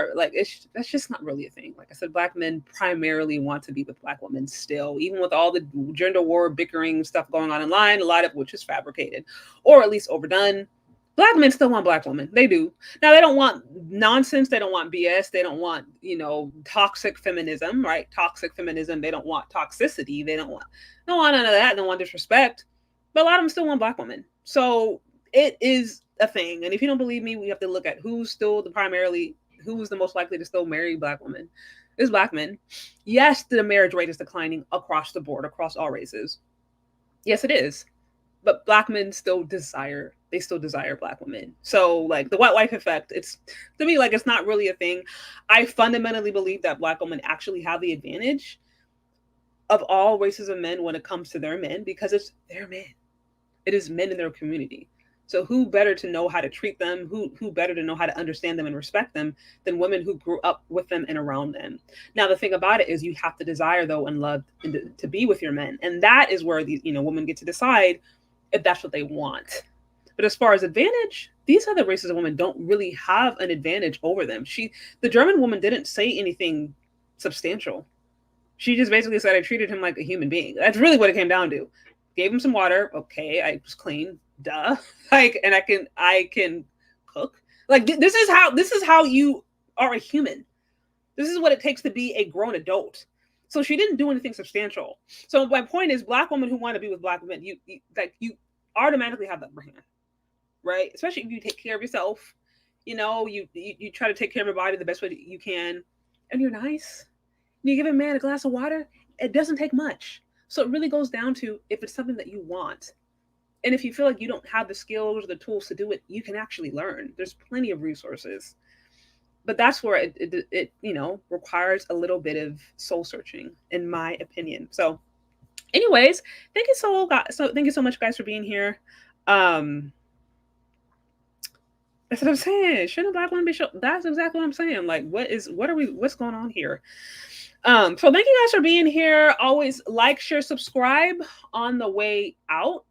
that's just not really a thing. Like I said, black men primarily want to be with black women still, even with all the gender war bickering stuff going on online, a lot of which is fabricated or at least overdone. Black men still want black women. They do. Now they don't want nonsense. They don't want BS. They don't want, toxic feminism, right? Toxic feminism. They don't want toxicity. They don't want none of that. They don't want disrespect. But a lot of them still want black women. So it is a thing. And if you don't believe me, we have to look at who's the most likely to still marry black women. It's black men. Yes, the marriage rate is declining across the board, across all races. Yes, it is. But black men still desire they still desire Black women. So like the white wife effect, it's to me like it's not really a thing. I fundamentally believe that Black women actually have the advantage of all races of men when it comes to their men, because it's their men. It is men in their community. So who better to know how to treat them? Who better to know how to understand them and respect them than women who grew up with them and around them? Now, the thing about it is you have to desire, though, and love to be with your men. And that is where these, women get to decide if that's what they want. But as far as advantage, these other races of women don't really have an advantage over them. The German woman didn't say anything substantial. She just basically said, I treated him like a human being. That's really what it came down to. Gave him some water. Okay, I was clean. Duh. Like, and I can cook. Like, this is how you are a human. This is what it takes to be a grown adult. So she didn't do anything substantial. So my point is, Black women who want to be with Black men, you automatically have the upper hand, right? Especially if you take care of yourself. You try to take care of your body the best way that you can, and you're nice. You give a man a glass of water. It doesn't take much. So it really goes down to if it's something that you want. And if you feel like you don't have the skills or the tools to do it, you can actually learn. There's plenty of resources. But that's where it requires a little bit of soul searching, in my opinion. So anyways, thank you so much, guys, for being here. That's what I'm saying. Shouldn't Black women be shown? That's exactly what I'm saying. Like, what's going on here? So thank you guys for being here. Always like, share, subscribe on the way out.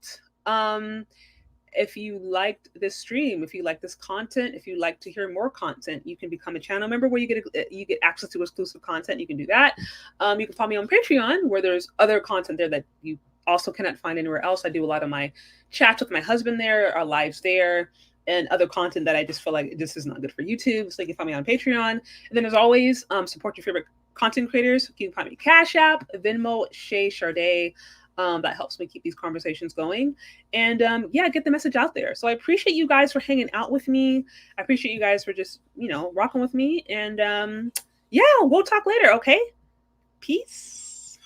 If you liked this stream, if you like this content, if you like to hear more content, you can become a channel member where you get access to exclusive content. You can do that. You can follow me on Patreon, where there's other content there that you also cannot find anywhere else. I do a lot of my chats with my husband there, our lives there, and other content that I just feel like this is not good for YouTube. So you can find me on Patreon. And then as always, support your favorite content creators. You can find me Cash App, Venmo, Shay Charday. That helps me keep these conversations going. And get the message out there. So I appreciate you guys for hanging out with me. I appreciate you guys for just, rocking with me. And we'll talk later, okay? Peace.